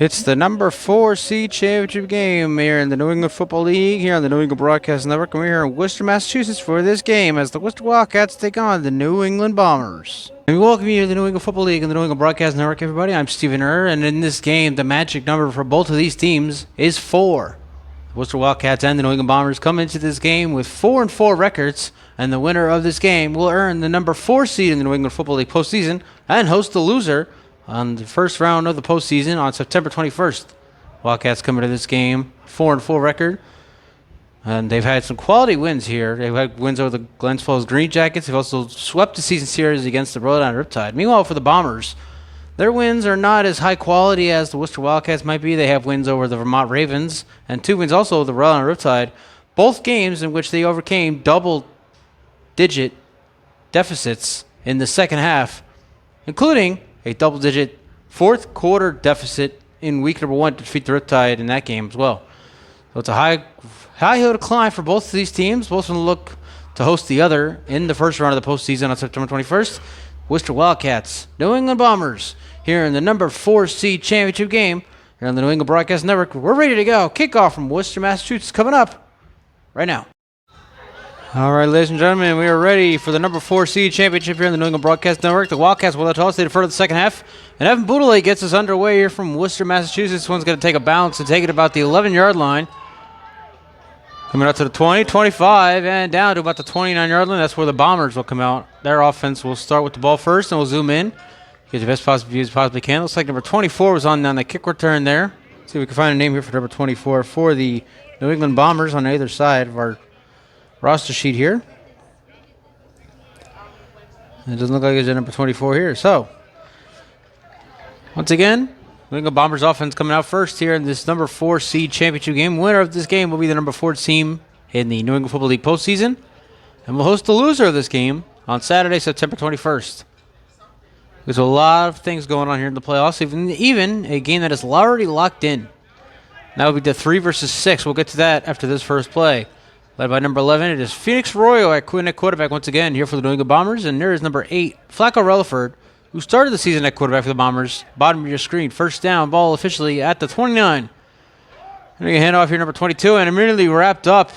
It's the number 4 seed championship game here in the New England Football League, here on the New England Broadcast Network. And we're here in Worcester, Massachusetts for this game as the Worcester Wildcats take on the New England Bombers. And we welcome you to the New England Football League and the New England Broadcast Network, everybody. I'm Stephen Err, and in this game, the magic number for both of these teams is 4. The Worcester Wildcats and the New England Bombers come into this game with 4-4 records, and the winner of this game will earn the number 4 seed in the New England Football League postseason and host the loser on the first round of the postseason on September 21st. Wildcats come into this game 4-4 record, and they've had some quality wins here. They've had wins over the Glens Falls Green Jackets. They've also swept the season series against the Rhode Island Riptide. Meanwhile, for the Bombers, their wins are not as high quality as the Worcester Wildcats might be. They have wins over the Vermont Ravens and 2 wins also over the Rhode Island Riptide, both games in which they overcame double-digit deficits in the second half, including a double-digit fourth quarter deficit in week number 1 to defeat the Riptide in that game as well. So it's a high hill to climb for both of these teams. Both of them look to host the other in the first round of the postseason on September 21st. Worcester Wildcats, New England Bombers, here in the number 4 seed championship game here on the New England Broadcast Network. We're ready to go. Kickoff from Worcester, Massachusetts coming up right now. All right, ladies and gentlemen, we are ready for the number 4 seed championship here on the New England Broadcast Network. The Wildcats will let toss. They defer to the second half. And Evan Boudelet gets us underway here from Worcester, Massachusetts. This one's going to take a bounce and take it about the 11-yard line. Coming out to the 20, 25, and down to about the 29-yard line. That's where the Bombers will come out. Their offense will start with the ball first, and we'll zoom in. Get the best possible view as possibly can. Looks like number 24 was on the kick return there. See if we can find a name here for number 24 for the New England Bombers on either side of our roster sheet here. It doesn't look like there's a number 24 here. So, once again, New England Bombers offense coming out first here in this number 4 seed championship game. Winner of this game will be the number 4 team in the New England Football League postseason. And we'll host the loser of this game on Saturday, September 21st. There's a lot of things going on here in the playoffs, even a game that is already locked in. That would be the 3 versus 6. We'll get to that after this first play. Led by number 11, it is Phoenix Royal at quarterback once again here for the New England Bombers. And there is number 8, Flacco Relaford, who started the season at quarterback for the Bombers. Bottom of your screen, first down, ball officially at the 29. And you hand off here, number 22, and immediately wrapped up.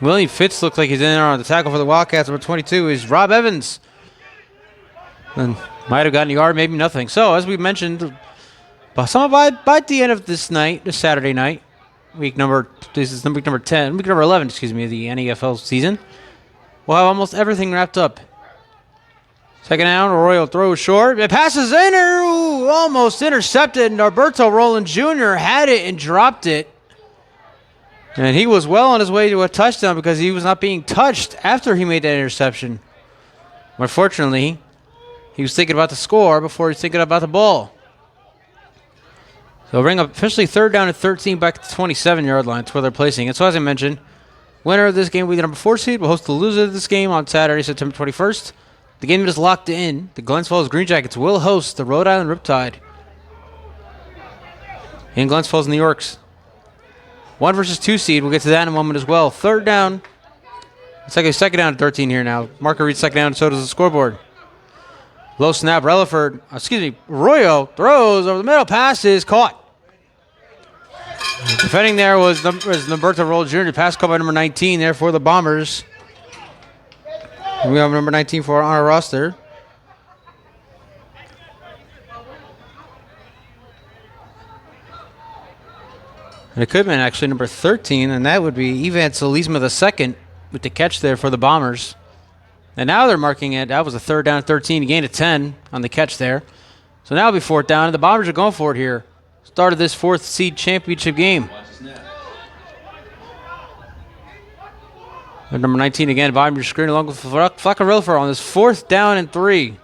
William Fitz looks like he's in there on the tackle for the Wildcats. Number 22 is Rob Evans. And might have gotten a yard, maybe nothing. So, as we mentioned, by the end of this Saturday night, week number 11, of the NFL season, we'll have almost everything wrapped up. Second down, Royal throws short. It passes in, almost intercepted. Norberto Roland Jr. had it and dropped it. And he was well on his way to a touchdown because he was not being touched after he made that interception. Unfortunately, he was thinking about the score before he was thinking about the ball. So we'll bring up officially third down and 13 back to the 27-yard line. That's where they're placing it. So as I mentioned, winner of this game will be the number 4 seed. We'll host the loser of this game on Saturday, September 21st. The game is locked in. The Glens Falls Green Jackets will host the Rhode Island Riptide in Glens Falls, New York. 1 versus 2 seed. We'll get to that in a moment as well. Third down. It's like a second down and 13 here now. Marker reads second down, and so does the scoreboard. Low snap. Royo throws over the middle. Pass is caught. Defending there was Norberto Roll Jr. Pass caught by number 19 there for the Bombers. We have number 19 on our roster. And it could have been actually number 13, and that would be Ivan Solisma II with the catch there for the Bombers. And now they're marking it. That was a third down and 13. He gained a 10 on the catch there. So now it'll be fourth down, and the Bombers are going for it here. Start of this 4th seed championship game. And number 19 again, bottom of your screen, along with Flacco Relaford on this 4th down and 3.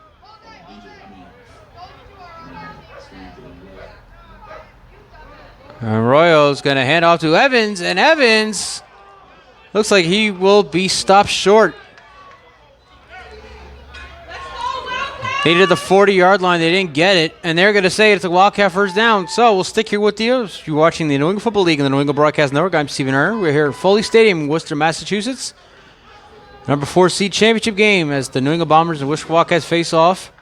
And Royo's going to hand off to Evans, and Evans looks like he will be stopped short. They did the 40-yard line. They didn't get it, and they're going to say it's a Wildcat first down. So we'll stick here with you. You're watching the New England Football League and the New England Broadcast Network. I'm Stephen Err. We're here at Foley Stadium in Worcester, Massachusetts. Number 4 seed championship game as the New England Bombers and Worcester Wildcats face off.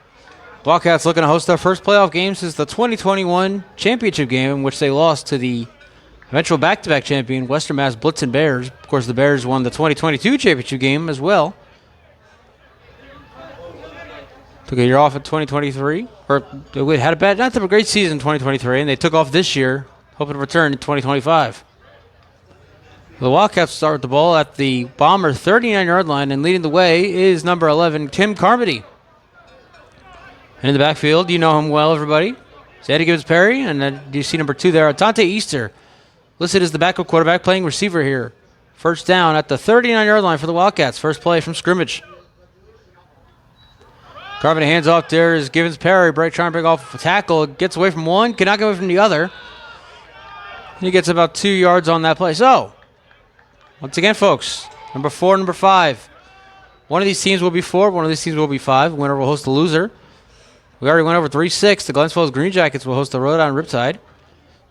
Wildcats looking to host their first playoff game since the 2021 championship game, in which they lost to the eventual back-to-back champion, Western Mass Blitzen Bears. Of course, the Bears won the 2022 championship game as well. Took a year off in 2023. Or had not a great season in 2023, and they took off this year, hoping to return in 2025. The Wildcats start with the ball at the Bomber 39-yard line, and leading the way is number 11, Tim Carmody. And in the backfield, you know him well, everybody. Eddie Gibbs Perry, and then you see number 2 there, Atante Easter, listed as the backup quarterback, playing receiver here. First down at the 39-yard line for the Wildcats. First play from scrimmage. Carmody hands off there is Gibbs Perry, trying to break off a tackle, gets away from one, cannot get away from the other. He gets about 2 yards on that play. So, once again, folks, number 4, number 5. One of these teams will be 4, one of these teams will be 5. Winner will host the loser. We already went over 3-6. The Glens Falls Green Jackets will host the Rhode Island Riptide.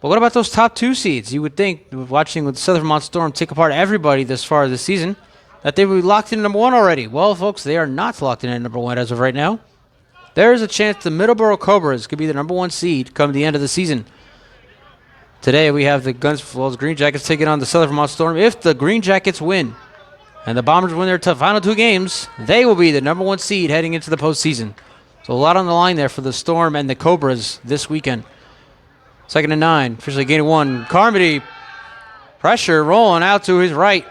But what about those top 2 seeds? You would think, watching with the Southern Vermont Storm take apart everybody this far this season, that they would be locked in number 1 already. Well, folks, they are not locked in at number 1 as of right now. There is a chance the Middleborough Cobras could be the number 1 seed come the end of the season. Today we have the Glens Falls Green Jackets taking on the Southern Vermont Storm. If the Green Jackets win and the Bombers win their final 2 games, they will be the number 1 seed heading into the postseason. So a lot on the line there for the Storm and the Cobras this weekend. 2nd and 9, officially gain of 1. Carmody, pressure rolling out to his right.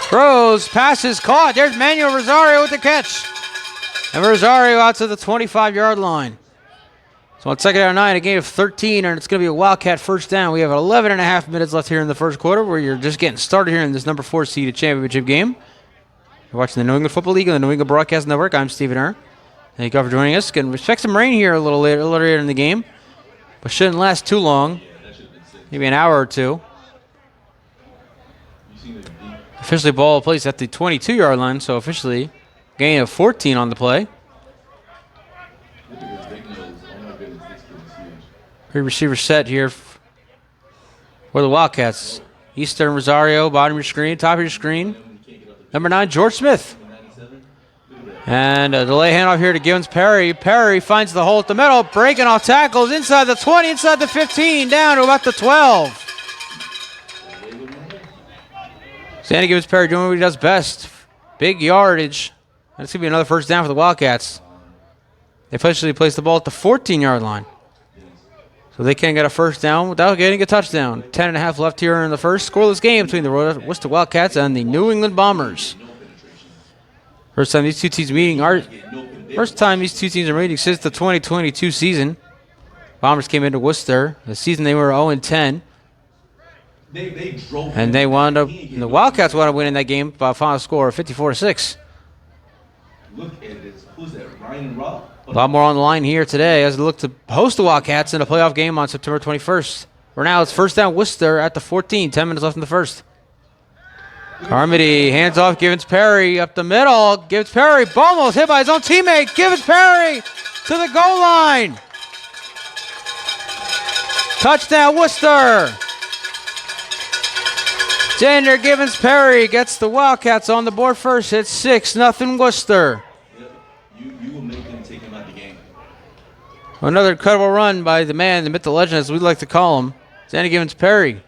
Throws, passes, caught. There's Manuel Rosario with the catch. And Rosario out to the 25-yard line. So on 2nd and 9, a gain of 13, and it's going to be a Wildcat first down. We have 11 and a half minutes left here in the first quarter, where you're just getting started here in this number 4 seeded championship game. You're watching the New England Football League on the New England Broadcast Network. I'm Stephen Err. Thank you all for joining us. Can expect some rain here a little later in the game, but shouldn't last too long. Maybe an hour or 2. Officially ball placed at the 22-yard line, so officially gain of 14 on the play. Receiver set here for the Wildcats. Eastern Rosario, bottom of your screen, top of your screen. Number 9, George Smith. And a delay handoff here to Gibbons Perry. Perry finds the hole at the middle, breaking off tackles inside the 20, inside the 15, down to about the 12. Sandy Gibbons Perry doing what he does best. Big yardage. And it's going to be another first down for the Wildcats. They officially placed the ball at the 14-yard line. So they can't get a first down without getting a touchdown. 10 and a half left here in the first. Scoreless game between the Worcester Wildcats and the New England Bombers. First time these two teams are meeting since the 2022 season. Bombers came into Worcester. The season they were 0-10. And they wound up, the Wildcats wound up winning that game by a final score of 54-6. Look at this. Who's that? Ryan Rock? A lot more on the line here today as they look to host the Wildcats in a playoff game on September 21st. For now, it's first down Worcester at the 14. 10 minutes left in the first. Carmody hands off Gibbons Perry up the middle. Gibbons Perry almost hit by his own teammate. Gibbons Perry to the goal line. Touchdown Worcester. Xander Gibbons Perry gets the Wildcats on the board first. It's 6-0 Worcester. You will make them take him out the game. Another incredible run by the man, the myth, the legend, as we like to call him, Xander Gibbons Perry.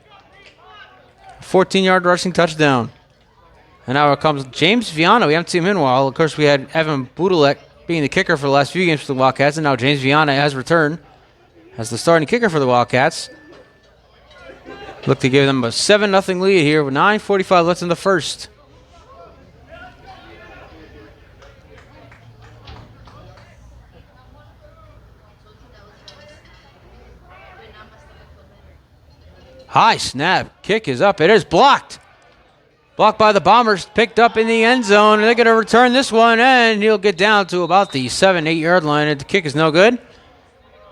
14-yard rushing touchdown. And now it comes James Viana. We haven't seen him in a while. Of course, we had Evan Budulek being the kicker for the last few games for the Wildcats, and now James Viana has returned as the starting kicker for the Wildcats. Look to give them a 7-0 lead here with 9:45 left in the first. High snap. Kick is up. It is blocked. Blocked by the Bombers. Picked up in the end zone. And they're going to return this one. And he'll get down to about the 7-8 yard line. And the kick is no good.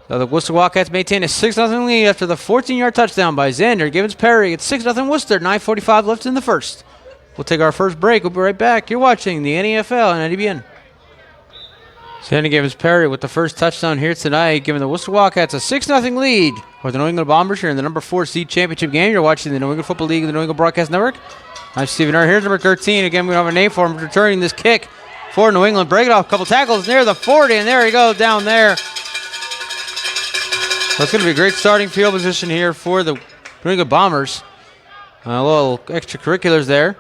So the Worcester Wildcats maintain a 6-0 lead after the 14-yard touchdown by Xander Gibbons Perry. It's 6-0 Worcester. 9:45 left in the first. We'll take our first break. We'll be right back. You're watching the NFL and NDBN. Xander Gibbons Perry with the first touchdown here tonight, giving the Worcester Wildcats a 6-0 lead for the New England Bombers here in the number 4 seed championship game. You're watching the New England Football League and the New England Broadcast Network. I'm Stephen Err. Here's number 13. Again, we don't have a name for him returning this kick. for New England. Break it off, a couple tackles near the 40, and there you go down there. So it's going to be a great starting field position here for the New England Bombers. A little extracurriculars there.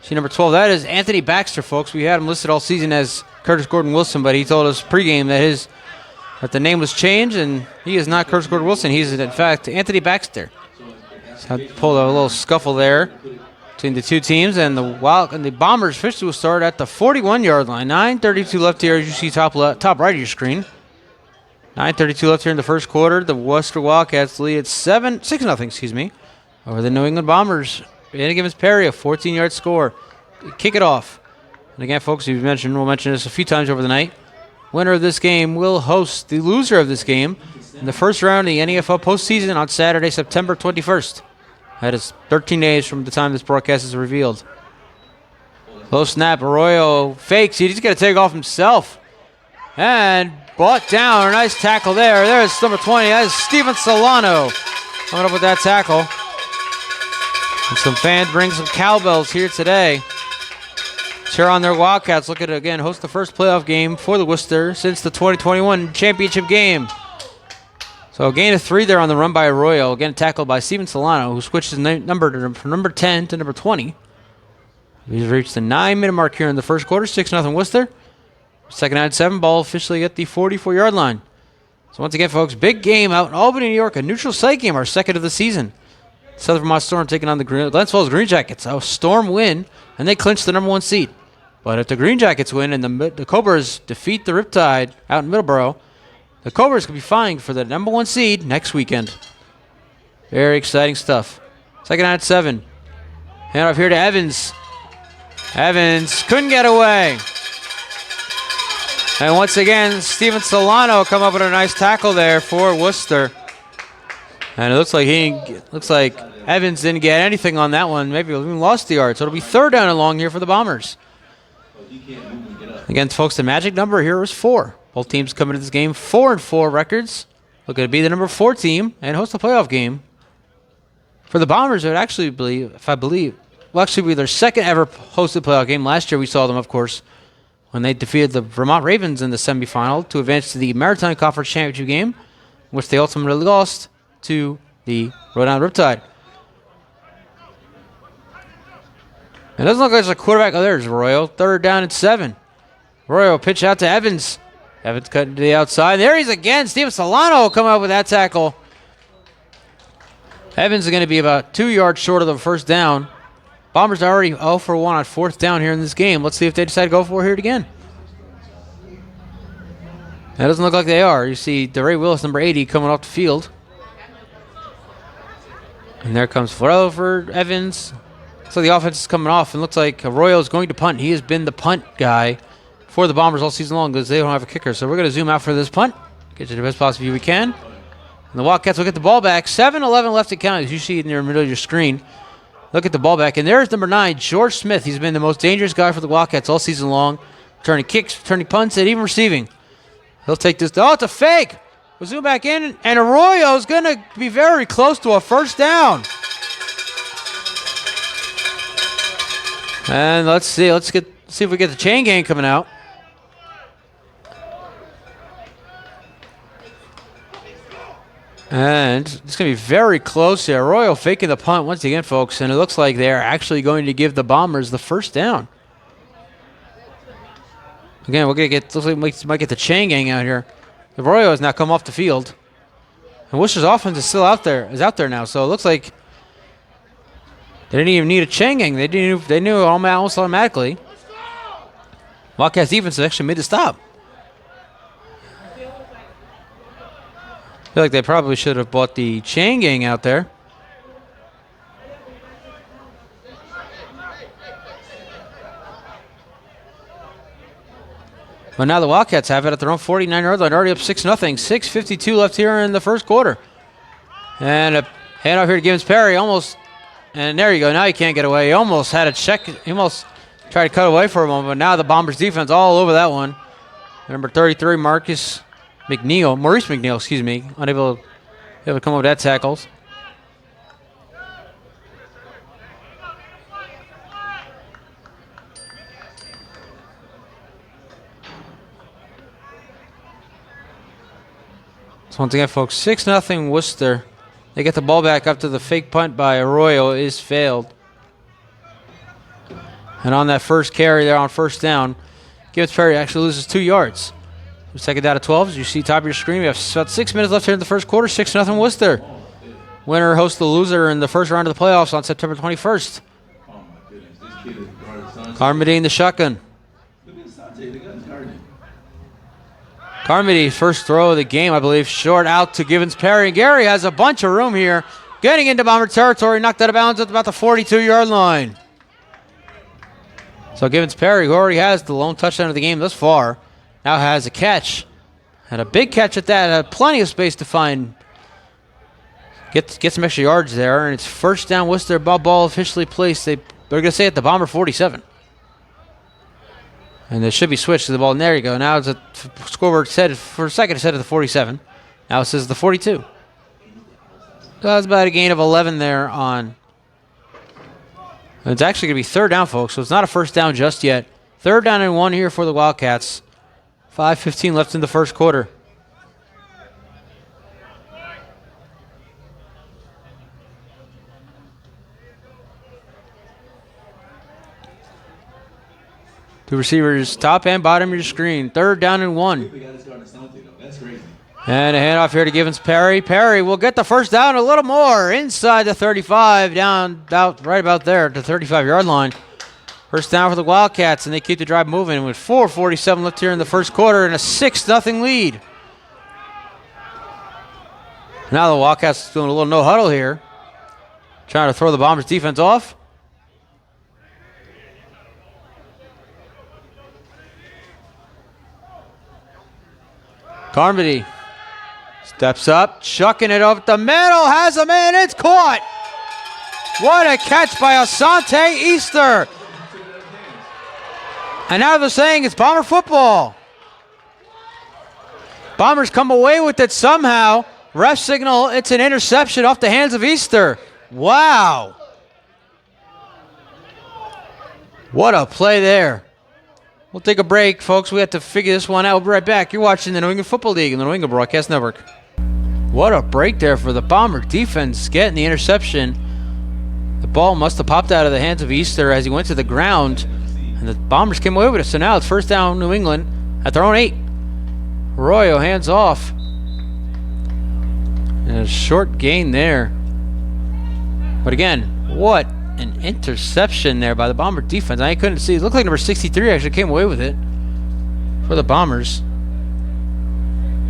See number 12, that is Anthony Baxter, folks. We had him listed all season as Curtis Gordon Wilson, but he told us pregame that the name was changed, and he is not Curtis Gordon Wilson. He's, in fact, Anthony Baxter. So I pulled a little scuffle there between the two teams, and the Bombers officially will start at the 41-yard line. 9:32 left here, as you see top right of your screen. 9:32 left here in the first quarter. The Worcester Wildcats lead at 6-0, over the New England Bombers. Andy Gibbons Perry, a 14-yard score. Kick it off. And again, folks, we'll mention this a few times over the night. Winner of this game will host the loser of this game in the first round of the NFL postseason on Saturday, September 21st. That is 13 days from the time this broadcast is revealed. Low snap, Arroyo fakes. He's going to take off himself. And brought down. A nice tackle there. There's number 20. That is Steven Solano coming up with that tackle. And some fans bring some cowbells here today. Cheer on their Wildcats looking to, again, host the first playoff game for the Worcester since the 2021 championship game. So a gain of 3 there on the run by Arroyo. Again, tackled by Steven Solano, who switched his number from number 10 to number 20. He's reached the 9-minute mark here in the first quarter. 6-0 Worcester. Second and 7, ball officially at the 44-yard line. So once again, folks, big game out in Albany, New York. A neutral site game, our second of the season. Southern Vermont Storm taking on the Glens Falls Green Jackets. A Storm win, and they clinch the number 1 seed. But if the Green Jackets win and the Cobras defeat the Riptide out in Middleborough, the Cobras could be vying for the number 1 seed next weekend. Very exciting stuff. Second and 7. Hand off here to Evans. Evans couldn't get away. And once again, Steven Solano come up with a nice tackle there for Worcester. And it looks like Evans didn't get anything on that one. Maybe even lost the yard. So it'll be 3rd down and long here for the Bombers. Again, folks, the magic number here is 4. Both teams come into this game 4-4 records. Looking to be the number 4 team and host a playoff game. For the Bombers, it would actually be their second ever hosted playoff game. Last year we saw them, of course, when they defeated the Vermont Ravens in the semifinal to advance to the Maritime Conference Championship game, which they ultimately lost to the Rhode Island Riptide. It doesn't look like there's a quarterback. Oh, there's Arroyo. 3rd down and 7. Arroyo pitch out to Evans. Evans cutting to the outside. There he's again. Steven Solano coming up with that tackle. Evans is going to be about 2 yards short of the first down. Bombers are already 0 for 1 on 4th down here in this game. Let's see if they decide to go for it again. That doesn't look like they are. You see DeRay Willis, number 80, coming off the field. And there comes Florell for Evans. So the offense is coming off, and looks like Arroyo is going to punt. He has been the punt guy for the Bombers all season long because they don't have a kicker. So we're going to zoom out for this punt. Get you the best possible view we can. And the Wildcats will get the ball back. 7-11 left to count, as you see in the middle of your screen. Look at the ball back. And there's number 9, George Smith. He's been the most dangerous guy for the Wildcats all season long. Turning kicks, turning punts, and even receiving. He'll take this. Oh, it's a fake. We'll zoom back in, and Arroyo is going to be very close to a first down. And let's see. Let's see if we get the chain gang coming out. And it's going to be very close here. Arroyo faking the punt once again, folks. And it looks like they're actually going to give the Bombers the first down. Again, we're going to get, looks like we might get the chain gang out here. Arroyo has now come off the field. And Worcester's offense is still out there now. So it looks like they didn't even need a chain gang. They knew almost automatically. Wildcats defense actually made the stop. I feel like they probably should have bought the chain gang out there. But now the Wildcats have it at their own 49-yard line, already up 6-0. 6:52 left here in the first quarter. And a handoff here to Gibbons Perry, almost. And there you go. Now he can't get away. He almost had a check. He almost tried to cut away for a moment. But now the Bombers defense all over that one. Number 33, Maurice McNeil, unable to come up with that tackles. So once again, folks, 6-0 Worcester. They get the ball back after the fake punt by Arroyo is failed. And on that first carry there on first down, Gibbs Perry actually loses 2 yards. Second down to 12. As you see top of your screen, we have about 6 minutes left here in the first quarter. 6-0 Worcester. Winner hosts the loser in the first round of the playoffs on September 21st. Oh my goodness, this kid is guarding Carmody in the shotgun. Look at Sante, the guy's guarding. Carmody, first throw of the game, I believe. Short out to Gibbons Perry. Gary has a bunch of room here. Getting into Bomber territory, knocked out of bounds at about the 42-yard line. So Gibbons Perry, who already has the lone touchdown of the game thus far, now has a catch. And a big catch at that. Had plenty of space to find. Get some extra yards there. And it's first down Worcester. Ball officially placed. They're going to say at the Bomber 47. And it should be switched to the ball. And there you go. Now it's a scoreboard said for a second it said at the 47. Now it says the 42. So that's about a gain of 11 there on. And it's actually going to be third down, folks. So it's not a first down just yet. Third down and 1 here for the Wildcats. 5:15 left in the first quarter. Two receivers, top and bottom of your screen. Third down and 1. That's crazy. And a handoff here to Gibbons Perry. Perry will get the first down a little more inside the 35, down out right about there at the 35-yard line. First down for the Wildcats, and they keep the drive moving with 4:47 left here in the first quarter and a 6-0 lead. Now the Wildcats doing a little no huddle here, trying to throw the Bombers defense off. Carmody steps up, chucking it up the middle, has a man, it's caught. What a catch by Asante Easter. And now they're saying it's Bomber football. Bombers come away with it somehow. Ref signal, it's an interception off the hands of Easter. Wow. What a play there. We'll take a break, folks. We have to figure this one out. We'll be right back. You're watching the New England Football League and the New England Broadcast Network. What a break there for the Bomber defense getting the interception. The ball must have popped out of the hands of Easter as he went to the ground. And the Bombers came away with it. So now it's first down New England at their own 8. Arroyo hands off. And a short gain there. But again, what an interception there by the Bomber defense. I couldn't see. It looked like number 63 actually came away with it for the Bombers.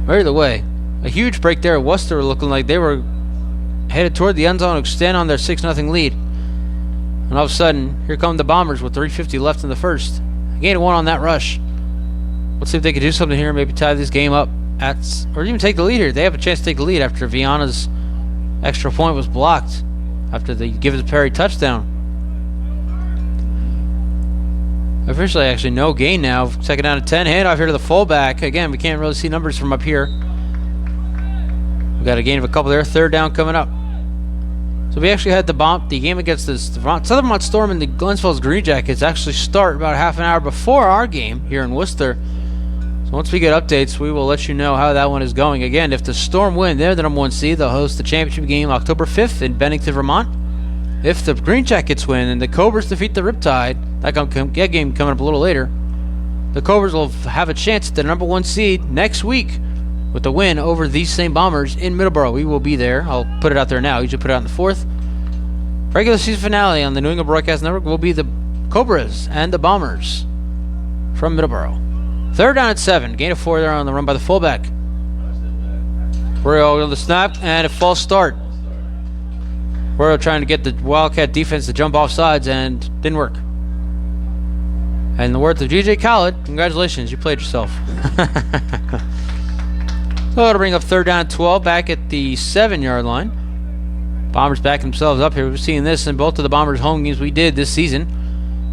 Either way, a huge break there. Worcester looking like they were headed toward the end zone to extend on their 6-0 lead. And all of a sudden, here come the Bombers with 3:50 left in the first. A gain of 1 on that rush. Let's see if they can do something here, maybe tie this game up, or even take the lead here. They have a chance to take the lead after Viana's extra point was blocked after they give it a Perry touchdown. Officially, actually, no gain now. Second down and 10. Handoff here to the fullback. Again, we can't really see numbers from up here. We got a gain of a couple there. Third down coming up. So we actually had the game against the Southern Vermont Storm and the Glensfield's Green Jackets actually start about half an hour before our game here in Worcester. So once we get updates, we will let you know how that one is going. Again, if the Storm win, they're the number 1 seed. They'll host the championship game October 5th in Bennington, Vermont. If the Green Jackets win and the Cobras defeat the Riptide, that game coming up a little later, the Cobras will have a chance at the number 1 seed next week with the win over these same Bombers in Middleborough. We will be there. I'll put it out there now. Usually put it out on the 4th. Regular season finale on the New England Broadcast Network will be the Cobras and the Bombers from Middleborough. Third down at 7. Gain of 4 there on the run by the fullback. Royal on the snap and a false start. Royal trying to get the Wildcat defense to jump off sides and didn't work. And in the words of DJ Khaled, congratulations, you played yourself. So it'll bring up third down at 12 back at the 7-yard line. Bombers back themselves up here. We've seen this in both of the Bombers' home games we did this season.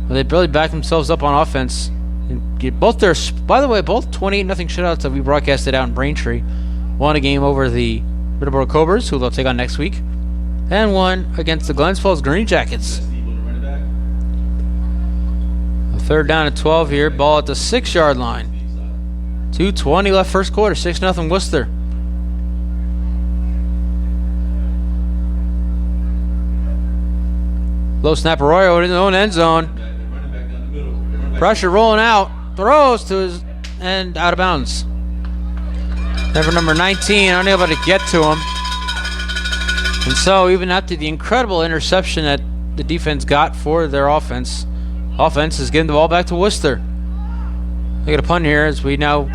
They really backed themselves up on offense. And get both their, by the way, both 28-0 shutouts that we broadcasted out in Braintree. Won a game over the Middleborough Cobras, who they'll take on next week, and one against the Glens Falls Green Jackets. A third down at 12 here. Ball at the 6-yard line. 2:20 left first quarter. 6-0 Worcester. Low snap Arroyo in his own end zone. Running back down the middle. Running back. Pressure rolling out. Throws to his end, out of bounds. Never number 19, unable to get to him. And so even after the incredible interception that the defense got for their offense is getting the ball back to Worcester. Look at a punt here as we now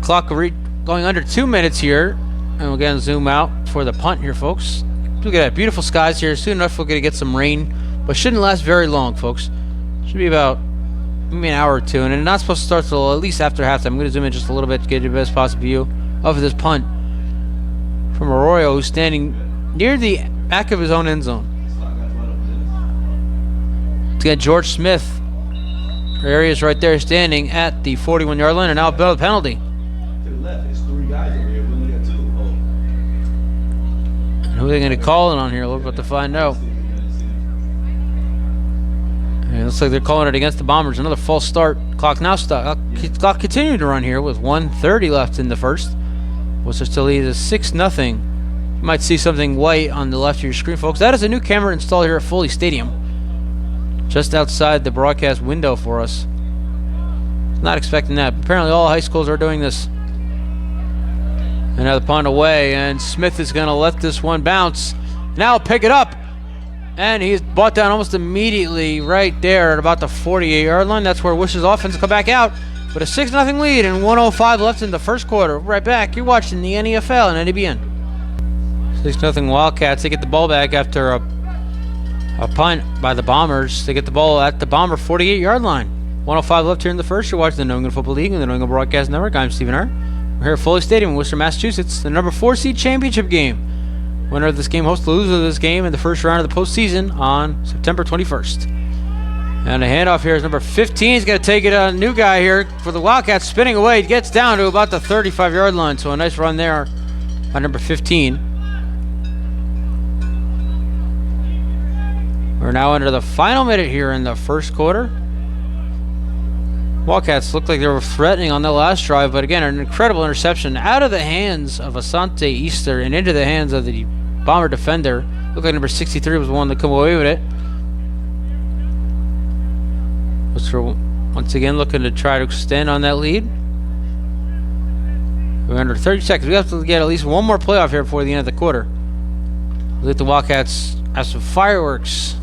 clock going under 2 minutes here. And we'll again zoom out for the punt here, folks. Look at that, beautiful skies here. Soon enough we're going to get some rain, but shouldn't last very long, folks. Should be about maybe an hour or two, and it's not supposed to start till at least after halftime. I'm going to zoom in just a little bit to get you the best possible view of this punt from Arroyo, who's standing near the back of his own end zone. To get George Smith, Arias right there standing at the 41-yard line, and now a penalty. To the left, it's 3 guys over here. We only got 2. Oh. And who are they going to call it on here? We're about to find out. And it looks like they're calling it against the Bombers. Another false start. Clock continuing to run here with 1:30 left in the first. Worcester still leads 6-0. You might see something white on the left of your screen, folks. That is a new camera installed here at Foley Stadium, just outside the broadcast window for us. Not expecting that. Apparently all high schools are doing this. And now the punt away, and Smith is going to let this one bounce. Now pick it up. And he's brought down almost immediately right there at about the 48-yard line. That's where Worcester's offense will come back out with a 6-0 lead and 1:05 left in the first quarter. Right back. You're watching the NFL and NDBN. 6-0 Wildcats. They get the ball back after a punt by the Bombers. They get the ball at the Bomber 48-yard line. 1:05 left here in the first. You're watching the New England Football League and the New England Broadcast Network. I'm Stephen Hart. We're here at Foley Stadium in Worcester, Massachusetts. The number 4 seed championship game. Winner of this game hosts the loser of this game in the first round of the postseason on September 21st. And the handoff here is number 15. He's going to take it on a new guy here for the Wildcats, spinning away. He gets down to about the 35-yard line. So a nice run there by number 15. We're now under the final minute here in the first quarter. Wildcats looked like they were threatening on the last drive, but again, an incredible interception out of the hands of Asante Easter and into the hands of the Bomber defender. Looked like number 63 was the one to come away with it. Worcester once again looking to try to extend on that lead. We're under 30 seconds. We have to get at least one more playoff here before the end of the quarter. We'll let the Wildcats have some fireworks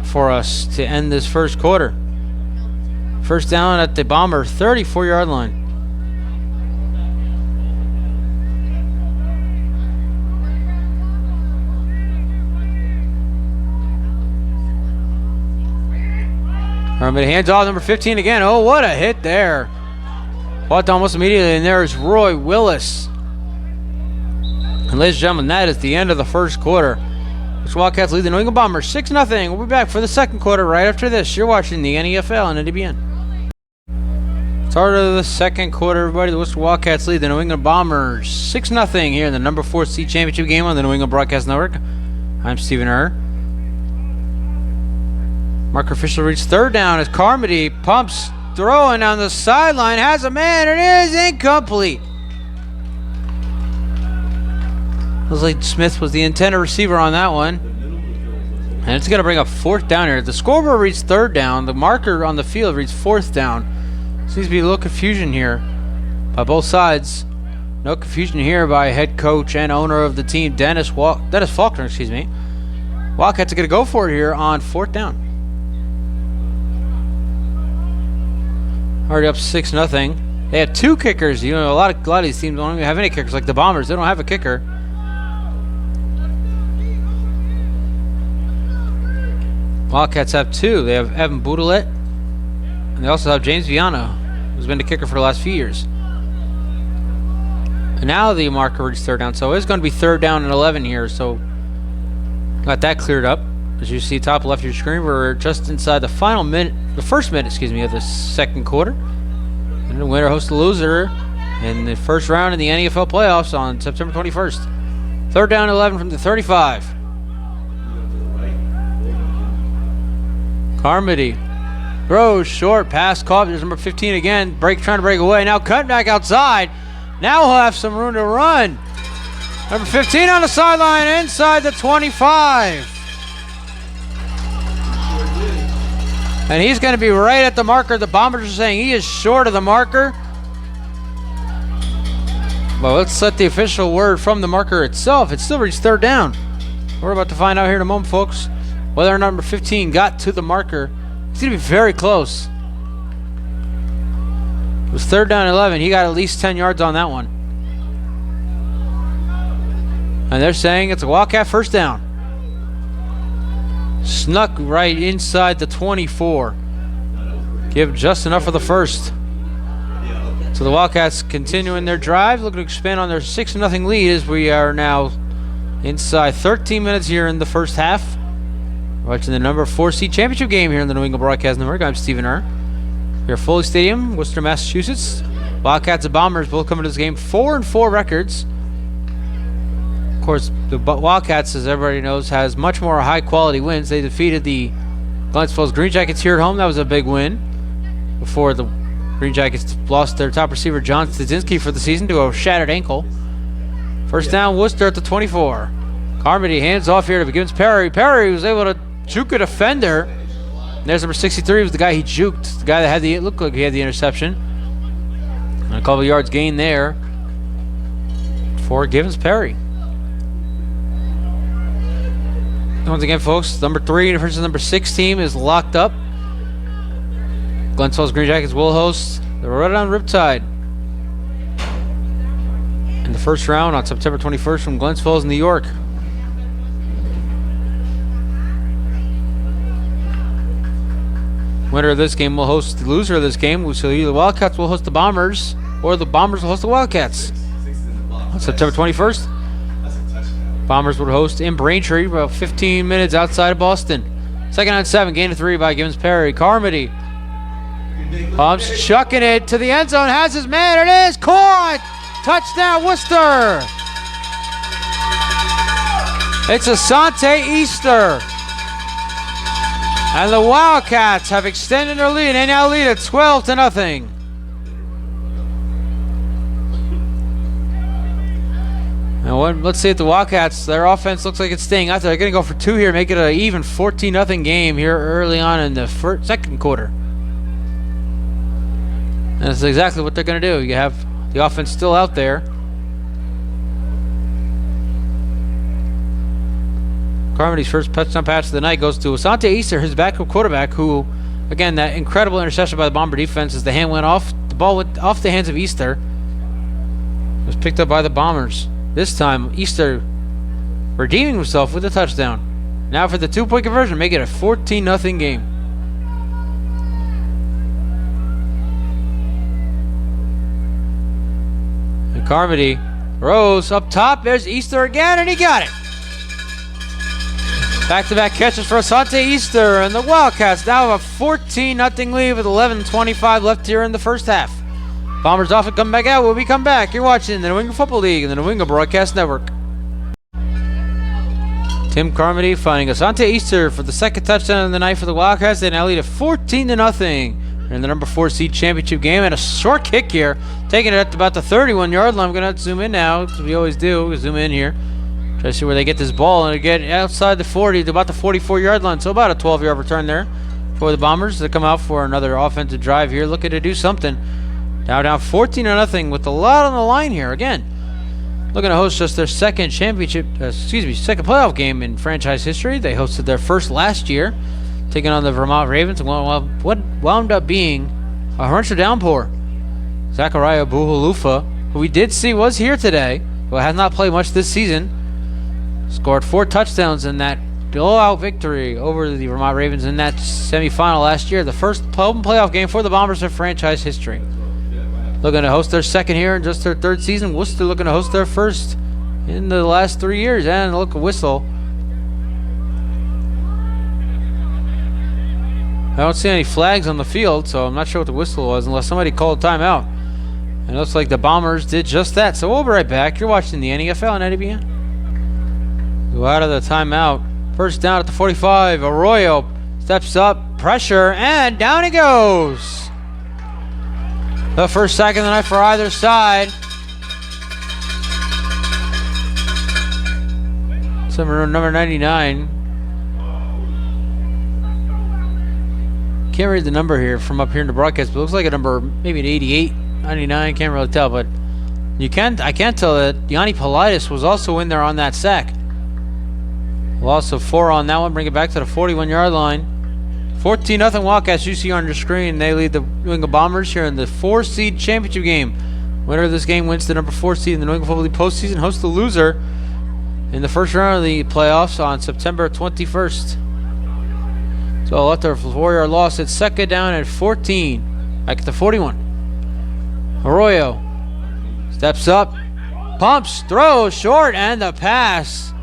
for us to end this first quarter. First down at the Bomber 34-yard line. But hands off number 15 again. Oh, what a hit there. Fought almost immediately, and there is Roy Willis. And ladies and gentlemen, that is the end of the first quarter. The Wildcats lead the New England Bombers 6-0. We'll be back for the second quarter right after this. You're watching the NFL and NDBN. Start of the second quarter, everybody. The Worcester Wildcats lead the New England Bombers 6-0 here in the number 4 seed championship game on the New England Broadcast Network. I'm Stephen Hart. Marker official reads third down as Carmody pumps, throwing down the sideline, has a man, and it is incomplete. Looks like Smith was the intended receiver on that one. And it's going to bring up fourth down here. The scoreboard reads third down. The marker on the field reads fourth down. Seems to be a little confusion here by both sides. No confusion here by head coach and owner of the team, Dennis Faulkner, excuse me. Wildcats are going to go for it here on fourth down. Already up 6-0. They have 2 kickers. You know, a lot of these teams don't even have any kickers, like the Bombers. They don't have a kicker. Wildcats have 2. They have Evan Boudelet, and they also have James Viana, who's been the kicker for the last few years. And now the marker reads third down, so it's going to be third down and 11 here. So got that cleared up. As you see, top left of your screen, we're just inside the final minute, the first minute, excuse me, of the second quarter. And the winner hosts the loser in the first round in the NFL playoffs on September 21st. Third down 11 from the 35. Carmody throws short, pass caught. There's number 15 again. Trying to break away. Now cut back outside. Now he'll have some room to run. Number 15 on the sideline inside the 25. And he's going to be right at the marker. The Bombers are saying he is short of the marker. Well, let's let the official word from the marker itself. It still reached third down. We're about to find out here in a moment, folks, whether number 15 got to the marker. It's going to be very close. It was third down 11. He got at least 10 yards on that one. And they're saying it's a Wildcat first down. Snuck right inside the 24. Give just enough for the first. So the Wildcats continuing their drive, looking to expand on their 6-0 lead as we are now inside 13 minutes here in the first half. Watching the number 4 seed championship game here in the New England Broadcast Network. I'm Stephen Err. Here at Foley Stadium, Worcester, Massachusetts. Wildcats and Bombers both coming to this game 4-4 records. Of course, the Wildcats, as everybody knows, has much more high-quality wins. They defeated the Glens Falls Green Jackets here at home. That was a big win. Before the Green Jackets lost their top receiver, John Stadzinski, for the season to a shattered ankle. First down, Worcester at the 24. Carmody hands off here to Gibbons Perry. Perry was able to juke a defender. And there's number 63, was the guy he juked. The guy that had it looked like he had the interception. And a couple yards gained there for Gibbons Perry. Once again, folks, number 3 versus number 6 team is locked up. Glens Falls Green Jackets will host the Rhode Island Riptide in the first round on September 21st from Glens Falls, New York. Winner of this game will host the loser of this game. So either the Wildcats will host the Bombers or the Bombers will host the Wildcats. On September 21st. Bombers would host in Braintree, about 15 minutes outside of Boston. Second and 7, gain of 3 by Gibbons Perry. Carmody pumps, chucking it to the end zone, has his man, it is caught! Touchdown, Worcester! It's Asante Easter. And the Wildcats have extended their lead. They now lead at 12-0. And let's see if the Wildcats, their offense looks like it's staying out there. They're going to go for 2 here, make it an even 14-0 game here early on in the second quarter. And that's exactly what they're going to do. You have the offense still out there. Carmody's first touchdown pass of the night goes to Asante Easter, his backup quarterback, who, again, that incredible interception by the Bomber defense as the hand went off. The ball went off the hands of Easter. It was picked up by the Bombers. This time, Easter redeeming himself with a touchdown. Now for the 2-point conversion, make it a 14-0 game. And Carmody throws up top. There's Easter again, and he got it. Back-to-back catches for Asante Easter, and the Wildcats now have a 14-0 lead with 11:25 left here in the first half. Bombers off and come back out. When we come back, you're watching the New England Football League and the New England Broadcast Network. Tim Carmody finding Asante Easter for the second touchdown of the night for the Wildcats. They now lead at 14-0 in the number 4 seed championship game. And a short kick here, taking it at about the 31-yard line. I'm going to zoom in now, as we always do. We zoom in here, try to see where they get this ball, and get outside the 40 to about the 44-yard line. So about a 12-yard return there for the Bombers. They come out for another offensive drive here, looking to do something. Now down 14-0 with a lot on the line here. Again, looking to host just their second second playoff game in franchise history. They hosted their first last year, taking on the Vermont Ravens. What wound up being a torrential downpour. Zachariah Buhulufa, who we did see was here today, but has not played much this season, scored 4 touchdowns in that blowout victory over the Vermont Ravens in that semifinal last year. The first home playoff game for the Bombers in franchise history. Looking to host their second here in just their 3rd season. Worcester looking to host their first in the last 3 years. And look, a whistle. I don't see any flags on the field, so I'm not sure what the whistle was unless somebody called a timeout. And it looks like the Bombers did just that. So we'll be right back. You're watching the NFL on NABN. Go out of the timeout. First down at the 45. Arroyo steps up, pressure, and down he goes. The first sack of the night for either side. Number 99. Can't read the number here from up here in the broadcast, but it looks like a number, maybe an 88, 99, can't really tell, but I can't tell that Yanni Politis was also in there on that sack. Loss of 4 on that one, bring it back to the 41-yard line. 14-0 Wildcats, you see on your screen. They lead the New England Bombers here in the 4-seed championship game. Winner of this game wins the number 4 seed in the New England Football League postseason, hosts the loser in the first round of the playoffs on September 21st. So after a 4-yard loss, it's second down at 14. Back at the 41. Arroyo steps up, pumps, throws, short, and the pass.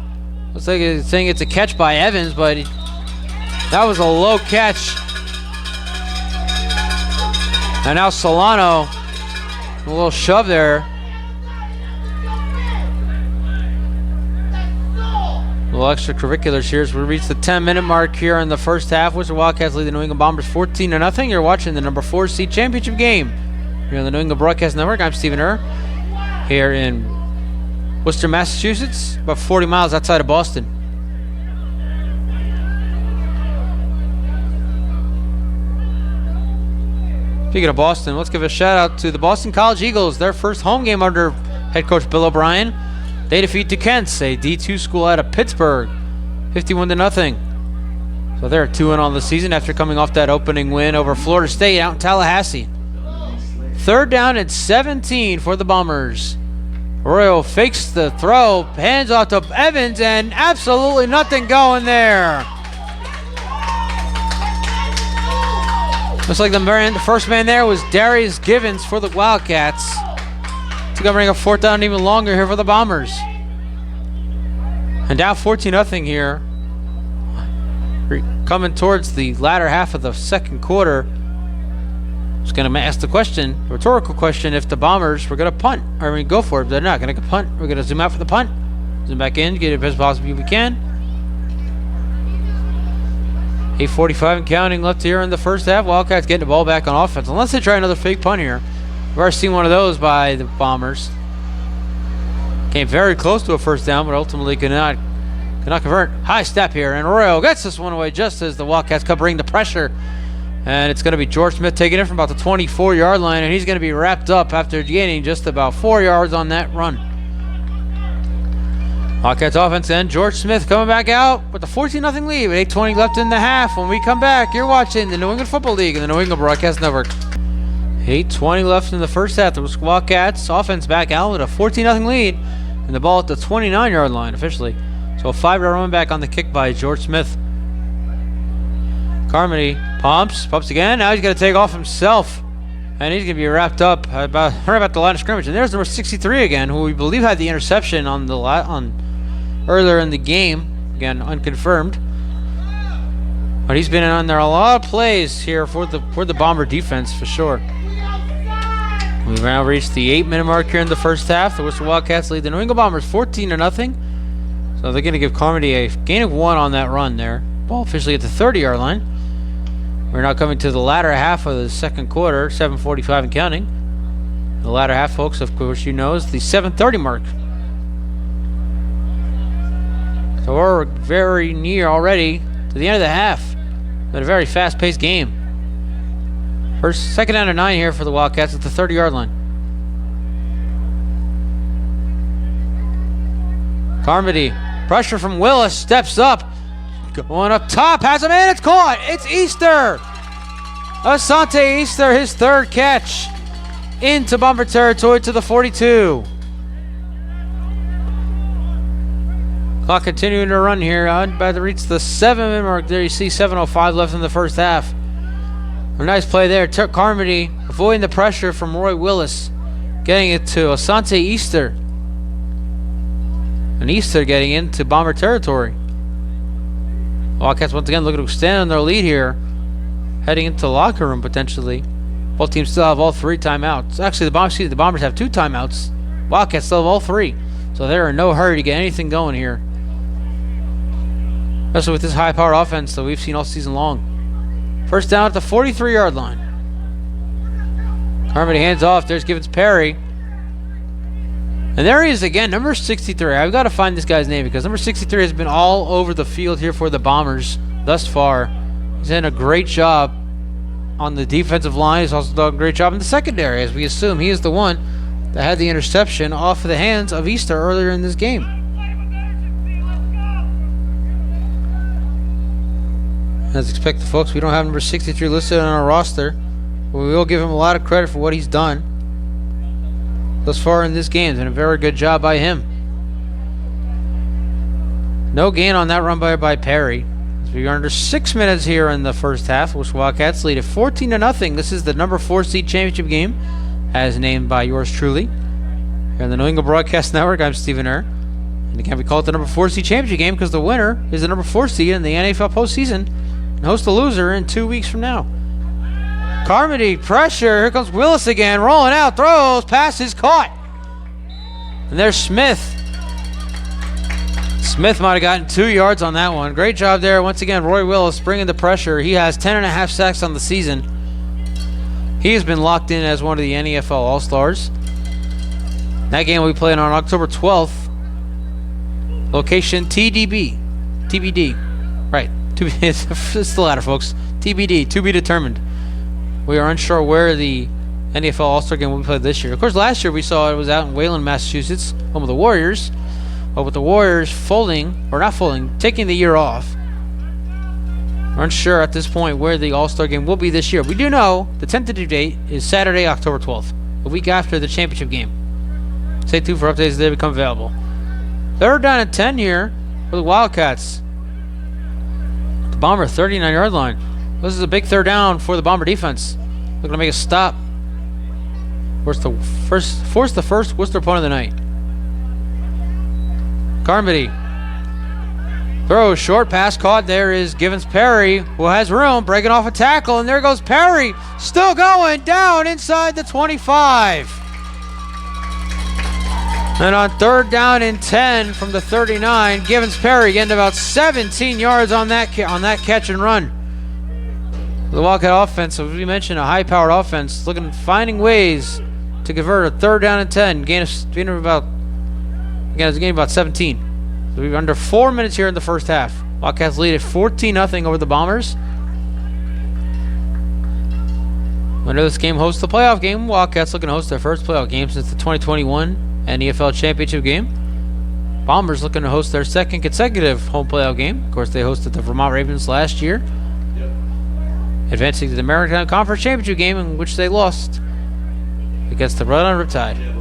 Looks like it's saying it's a catch by Evans, but that was a low catch. And now Solano, a little shove there. Little extracurriculars here as we reach the 10-minute mark here in the first half. Worcester Wildcats lead the New England Bombers 14-0. You're watching the number 4 seed championship game here on the New England Broadcast Network. I'm Stephen Err here in Worcester, Massachusetts, about 40 miles outside of Boston. Speaking of Boston, let's give a shout out to the Boston College Eagles. Their first home game under head coach Bill O'Brien. They defeat DeKent's, a D2 school out of Pittsburgh, 51-0. So they're 2-0 on the season after coming off that opening win over Florida State out in Tallahassee. Third down and 17 for the Bombers. Arroyo fakes the throw, hands off to Evans, and absolutely nothing going there. Looks like the first man there was Darius Givens for the Wildcats. It's going to bring a 4th down even longer here for the Bombers. And down 14-0 here. Coming towards the latter half of the second quarter. Just going to ask the question, a rhetorical question, if the Bombers were going to punt. Or go for it, but they're not going to punt. We're going to zoom out for the punt. Zoom back in, get it as best possible we can. 8:45 and counting left here in the first half. Wildcats getting the ball back on offense. Unless they try another fake punt here. We've already seen one of those by the Bombers. Came very close to a first down, but ultimately could not convert. High step here, and Arroyo gets this one away just as the Wildcats covering the pressure. And it's going to be George Smith taking it from about the 24-yard line, and he's going to be wrapped up after gaining just about 4 yards on that run. Wildcats offense and George Smith coming back out with a 14-0 lead with 8:20 left in the half. When we come back, you're watching the New England Football League and the New England Broadcast Network. 8:20 left in the first half. The Wildcats offense back out with a 14-0 lead and the ball at the 29-yard line officially. So a 5-yard run back on the kick by George Smith. Carmody pumps again. Now he's going to take off himself. And he's going to be wrapped up right about the line of scrimmage. And there's number 63 again, who we believe had the interception on earlier in the game. Again, unconfirmed. But he's been on there a lot of plays here for the Bomber defense for sure. We've now reached the 8-minute mark here in the first half. The Worcester Wildcats lead the New England Bombers 14-0. So they're going to give Carmody a gain of 1 on that run there. Ball officially at the 30-yard line. We're now coming to the latter half of the second quarter, 7:45 and counting. The latter half, folks, of course, you know, is the 7:30 mark. So we're very near already to the end of the half. But a very fast-paced game. Second down and 9 here for the Wildcats at the 30-yard line. Carmody, pressure from Willis, steps up. Going up top, has him in, it's caught. It's Easter. Asante Easter, his 3rd catch into Bomber territory to the 42. Clock continuing to run here. I'm about to reach the 7-minute mark. There you see 7:05 left in the first half. A nice play there. Carmody avoiding the pressure from Roy Willis. Getting it to Asante Easter. And Easter getting into Bomber territory. Wildcats once again looking to extend on their lead here. Heading into the locker room potentially. Both teams still have all 3 timeouts. Actually, the Bombers have 2 timeouts. Wildcats still have all 3. So they're in no hurry to get anything going here. Especially with this high-powered offense that we've seen all season long. First down at the 43-yard line. Carmody hands off. There's Givens Perry. And there he is again, number 63. I've got to find this guy's name because number 63 has been all over the field here for the Bombers thus far. He's done a great job on the defensive line. He's also done a great job in the secondary, as we assume he is the one that had the interception off of the hands of Easter earlier in this game. As expected, folks, we don't have number 63 listed on our roster, but we will give him a lot of credit for what he's done thus far in this game. It's been a very good job by him. No gain on that run by Perry. We're under 6 minutes here in the first half, which Wildcats lead at 14-0. This is the number 4 seed championship game, as named by yours truly. Here on the New England Broadcast Network, I'm Stephen Err. And again, we call it the number 4 seed championship game because the winner is the number 4 seed in the NFL postseason and hosts the loser in 2 weeks from now. Carmody, pressure. Here comes Willis again, rolling out, throws, passes, caught. And there's Smith. Smith might have gotten 2 yards on that one. Great job there. Once again, Roy Willis bringing the pressure. He has 10.5 sacks on the season. He has been locked in as one of the NFL All-Stars. That game will be playing on October 12th. Location TBD. Right. It's the latter, folks. TBD. To be determined. We are unsure where the NFL All-Star game will be played this year. Of course, last year we saw it was out in Wayland, Massachusetts, home of the Warriors. But with the Warriors taking the year off, we're unsure at this point where the All-Star game will be this year. We do know the tentative date is Saturday, October 12th, a week after the championship game. Stay tuned for updates as they become available. 3rd down and 10 here for the Wildcats. The Bomber 39-yard line. This is a big 3rd down for the Bomber defense. Looking to make a stop. Force the first Worcester opponent of the night. Carmody throws, short pass caught. There is Givens Perry, who has room, breaking off a tackle, and there goes Perry, still going down inside the 25. And on 3rd down and 10 from the 39, Givens Perry getting about 17 yards on that catch and run. The Wildcat offense, as we mentioned, a high-powered offense, finding ways to convert a 3rd down and 10, gain of about. Again, it's a game about 17. So we're under 4 minutes here in the first half. Wildcats lead at 14-0 over the Bombers. Winner of this game hosts the playoff game. Wildcats looking to host their first playoff game since the 2021 NFL Championship game. Bombers looking to host their 2nd consecutive home playoff game. Of course, they hosted the Vermont Ravens last year, advancing to the American Conference Championship game, in which they lost against the Rhode Island Riptide.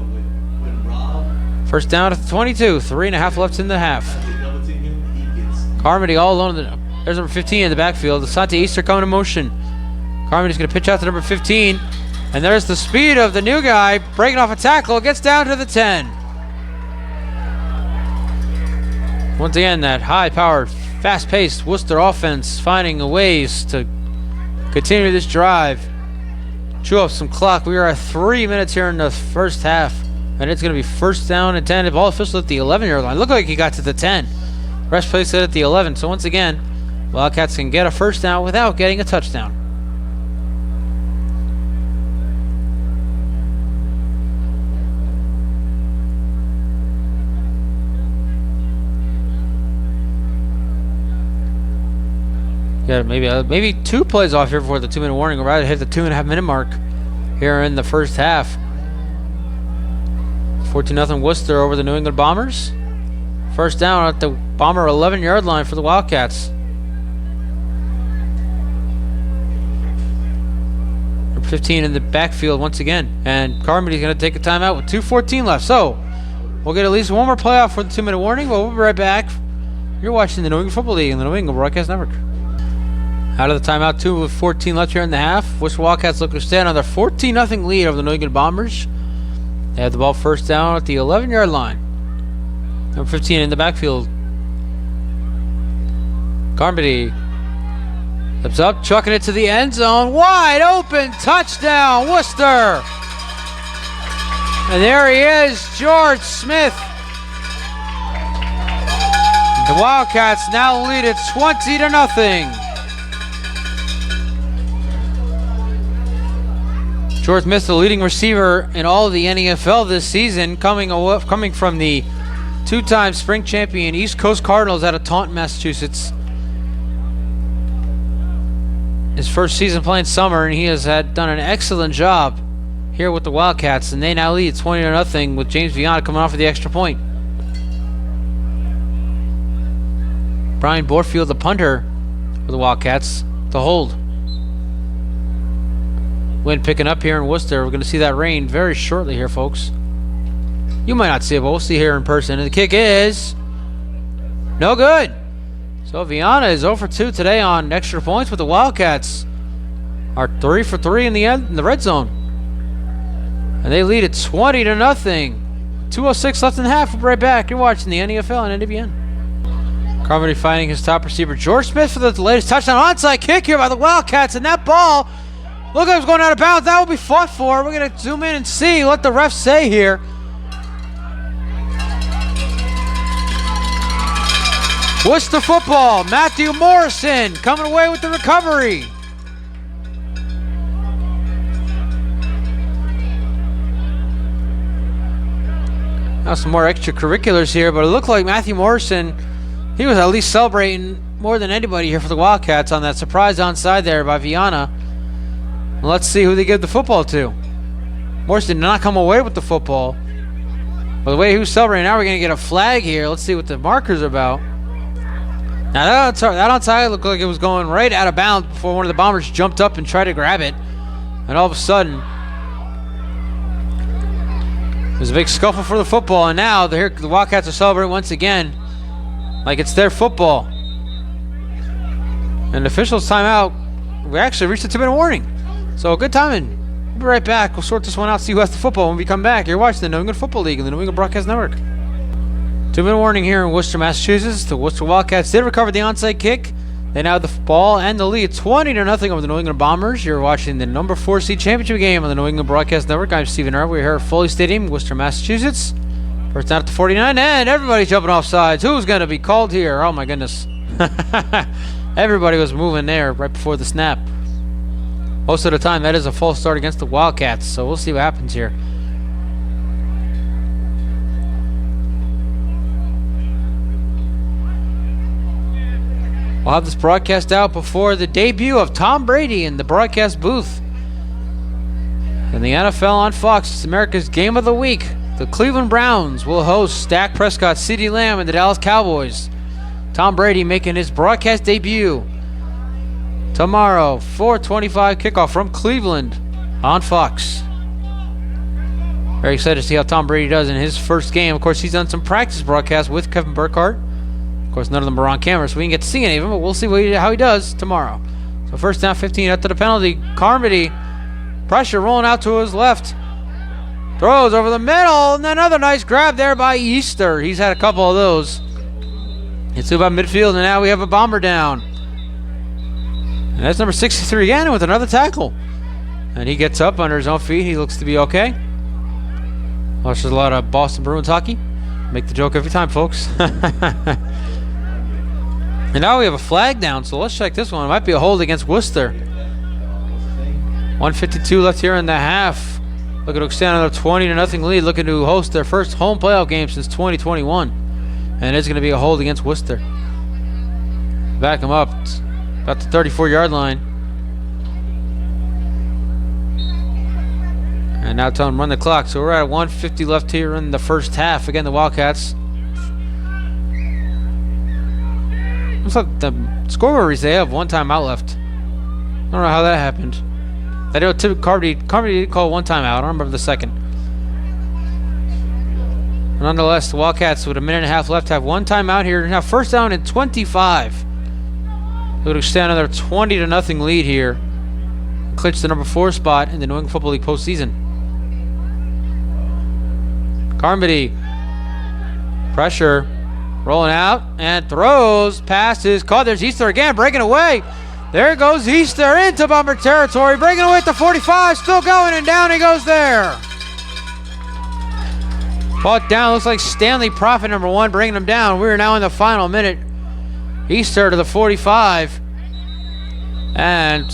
First down at the 22, 3.5 left in the half. Carmody all alone. There's number 15 in the backfield. Asante Easter coming in motion. Carmody's going to pitch out to number 15. And there's the speed of the new guy, breaking off a tackle, gets down to the 10. Once again, that high-powered, fast-paced Worcester offense finding ways to continue this drive. Chew up some clock. We are at 3 minutes here in the first half. And it's going to be 1st down and 10. The ball official at the 11-yard line. Looked like he got to the 10. Rest place it at the 11. So once again, Wildcats can get a 1st down without getting a touchdown. Yeah, maybe 2 plays off here before the 2-minute warning. We're right to hit the 2.5-minute mark here in the first half. 14-0 Worcester over the New England Bombers. 1st down at the Bomber 11-yard line for the Wildcats. Number 15 in the backfield once again. And Carmody's going to take a timeout with 2:14 left. So, we'll get at least one more playoff for the 2-minute warning, but we'll be right back. You're watching the New England Football League and the New England Broadcast Network. Out of the timeout, 2 with 14 left here in the half. Worcester Wildcats looking to stand on their 14-0 lead over the New England Bombers. They have the ball 1st down at the 11-yard line. Number 15 in the backfield. Carmody steps up, chucking it to the end zone. Wide open, touchdown, Worcester. And there he is, George Smith. The Wildcats now lead it 20-0. George Smith, the leading receiver in all of the NFL this season, coming from the 2-time spring champion East Coast Cardinals out of Taunton, Massachusetts. his first season playing summer, and he has done an excellent job here with the Wildcats, and they now lead 20-0 with James Viana coming off of the extra point. Brian Borfield, the punter for the Wildcats, to hold. Wind picking up here in Worcester. We're going to see that rain very shortly here, folks. You might not see it, but we'll see here in person. And the kick is no good. So Viana is 0 for 2 today on extra points, with the Wildcats are 3 for 3 in the red zone. And they lead it 20-0. 2:06 left in the half. We'll be right back. You're watching the NFL and NWN. Carmody finding his top receiver, George Smith, for the latest touchdown. Onside kick here by the Wildcats, and that ball, look like it's going out of bounds. That will be fought for. We're going to zoom in and see what the refs say here. Worcester football, Matthew Morrison coming away with the recovery. Now some more extracurriculars here, but it looked like Matthew Morrison, he was at least celebrating more than anybody here for the Wildcats on that surprise onside there by Viana. Let's see who they give the football to. Morrison did not come away with the football. But the way he was celebrating, now we're going to get a flag here. Let's see what the marker's about. Now that onside looked like it was going right out of bounds before one of the Bombers jumped up and tried to grab it. And all of a sudden, there's a big scuffle for the football. And now the Wildcats are celebrating once again like it's their football. And the officials timeout. We actually reached a 2-minute warning. So good timing. We'll be right back. We'll sort this one out, see who has the football when we come back. You're watching the New England Football League and the New England Broadcast Network. 2-minute warning here in Worcester, Massachusetts. The Worcester Wildcats did recover the onside kick. They now have the ball and the lead 20-0 over the New England Bombers. You're watching the number 4 seed championship game on the New England Broadcast Network. I'm Stephen Earl. We're here at Foley Stadium, Worcester, Massachusetts. First down at the 49, and everybody's jumping off sides. Who's going to be called here? Oh my goodness. Everybody was moving there right before the snap. Most of the time, that is a false start against the Wildcats, so we'll see what happens here. We'll have this broadcast out before the debut of Tom Brady in the broadcast booth. And the NFL on Fox, it's America's Game of the Week. The Cleveland Browns will host Dak Prescott, CeeDee Lamb, and the Dallas Cowboys. Tom Brady making his broadcast debut tomorrow, 4:25 kickoff from Cleveland on Fox. Very excited to see how Tom Brady does in his first game. Of course, he's done some practice broadcasts with Kevin Burkhardt. Of course, none of them are on camera, so we didn't get to see any of them, but we'll see how he does tomorrow. So first down, 15 after the penalty. Carmody, pressure rolling out to his left. Throws over the middle, and another nice grab there by Easter. He's had a couple of those. It's about midfield, and now we have a Bomber down. And that's number 63 again with another tackle. And he gets up under his own feet. He looks to be okay. Watch, there's a lot of Boston Bruins hockey. Make the joke every time, folks. And now we have a flag down, so let's check this one. It might be a hold against Worcester. 1:52 left here in the half. Looking to extend another 20-0 lead. Looking to host their first home playoff game since 2021. And it's going to be a hold against Worcester. Back him up. It's about the 34-yard line. And now tell him run the clock. So we're at 1:50 left here in the first half. Again, the Wildcats. Looks like the scoreboard they have one timeout left. I don't know how that happened. I know Carmody did call one timeout. I don't remember the second. Nonetheless, the Wildcats with a minute and a half left have one timeout here. Now first down and 25. They would extend another 20-0 lead here. Clinch the number 4 spot in the New England Football League postseason. Carmody. Pressure. Rolling out and throws. Passes. Caught. There's Easter again. Breaking away. There goes Easter into Bomber territory. Breaking away at the 45. Still going and down he goes there. Fought down. Looks like Stanley Prophet, number 1, bringing him down. We're now in the final minute. Easter to the 45. And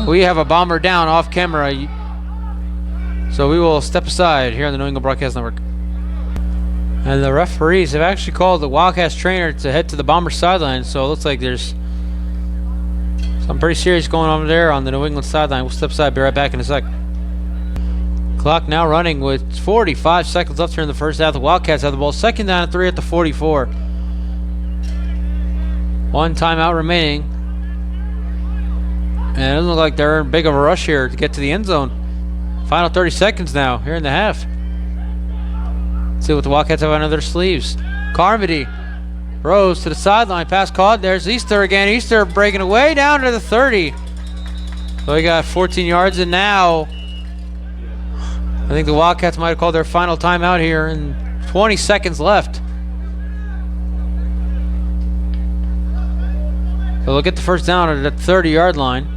we have a Bomber down off camera. So we will step aside here on the New England Broadcast Network. And the referees have actually called the Wildcats trainer to head to the Bomber sideline. So it looks like there's Something pretty serious going on over there on the New England sideline. We'll step aside, be right back in a sec. Clock now running with 45 seconds left here in the first half. The Wildcats have the ball. Second down and 3 at the 44. One timeout remaining. And it doesn't look like they're in big of a rush here to get to the end zone. Final 30 seconds now here in the half. Let's see what the Wildcats have under their sleeves. Carmody Rose to the sideline. Pass caught. There's Easter again. Easter breaking away down to the 30. So he got 14 yards, and now I think the Wildcats might have called their final timeout here, and 20 seconds left. So they'll get the first down at the 30-yard line.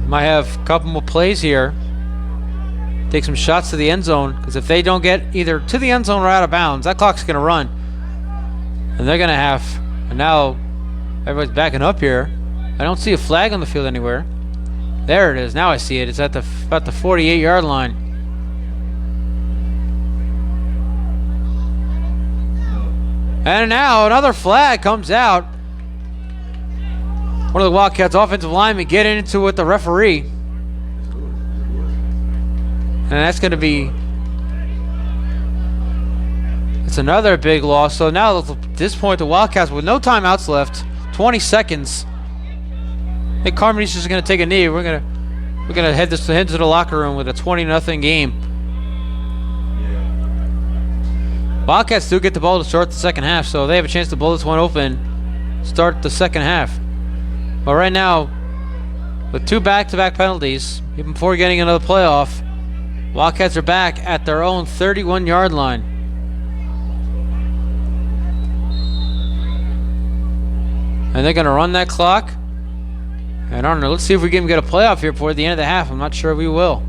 Might have a couple more plays here. Take some shots to the end zone, because if they don't get either to the end zone or out of bounds, that clock's going to run. And they're going to have, and now everybody's backing up here. I don't see a flag on the field anywhere. There it is. Now I see it. It's at about the 48-yard line. And now another flag comes out. One of the Wildcats offensive linemen getting into it with the referee. And that's going to be... It's another big loss. So now at this point, the Wildcats with no timeouts left, 20 seconds. I think Carmody's just going to take a knee. We're gonna head to the locker room with a 20-0 game. Wildcats do get the ball to start the second half, so they have a chance to blow this one open, start the second half. But right now, with 2 back-to-back penalties, even before getting into the playoff, Wildcats are back at their own 31-yard line. And they're going to run that clock. And I don't know, let's see if we can get a playoff here before the end of the half. I'm not sure we will.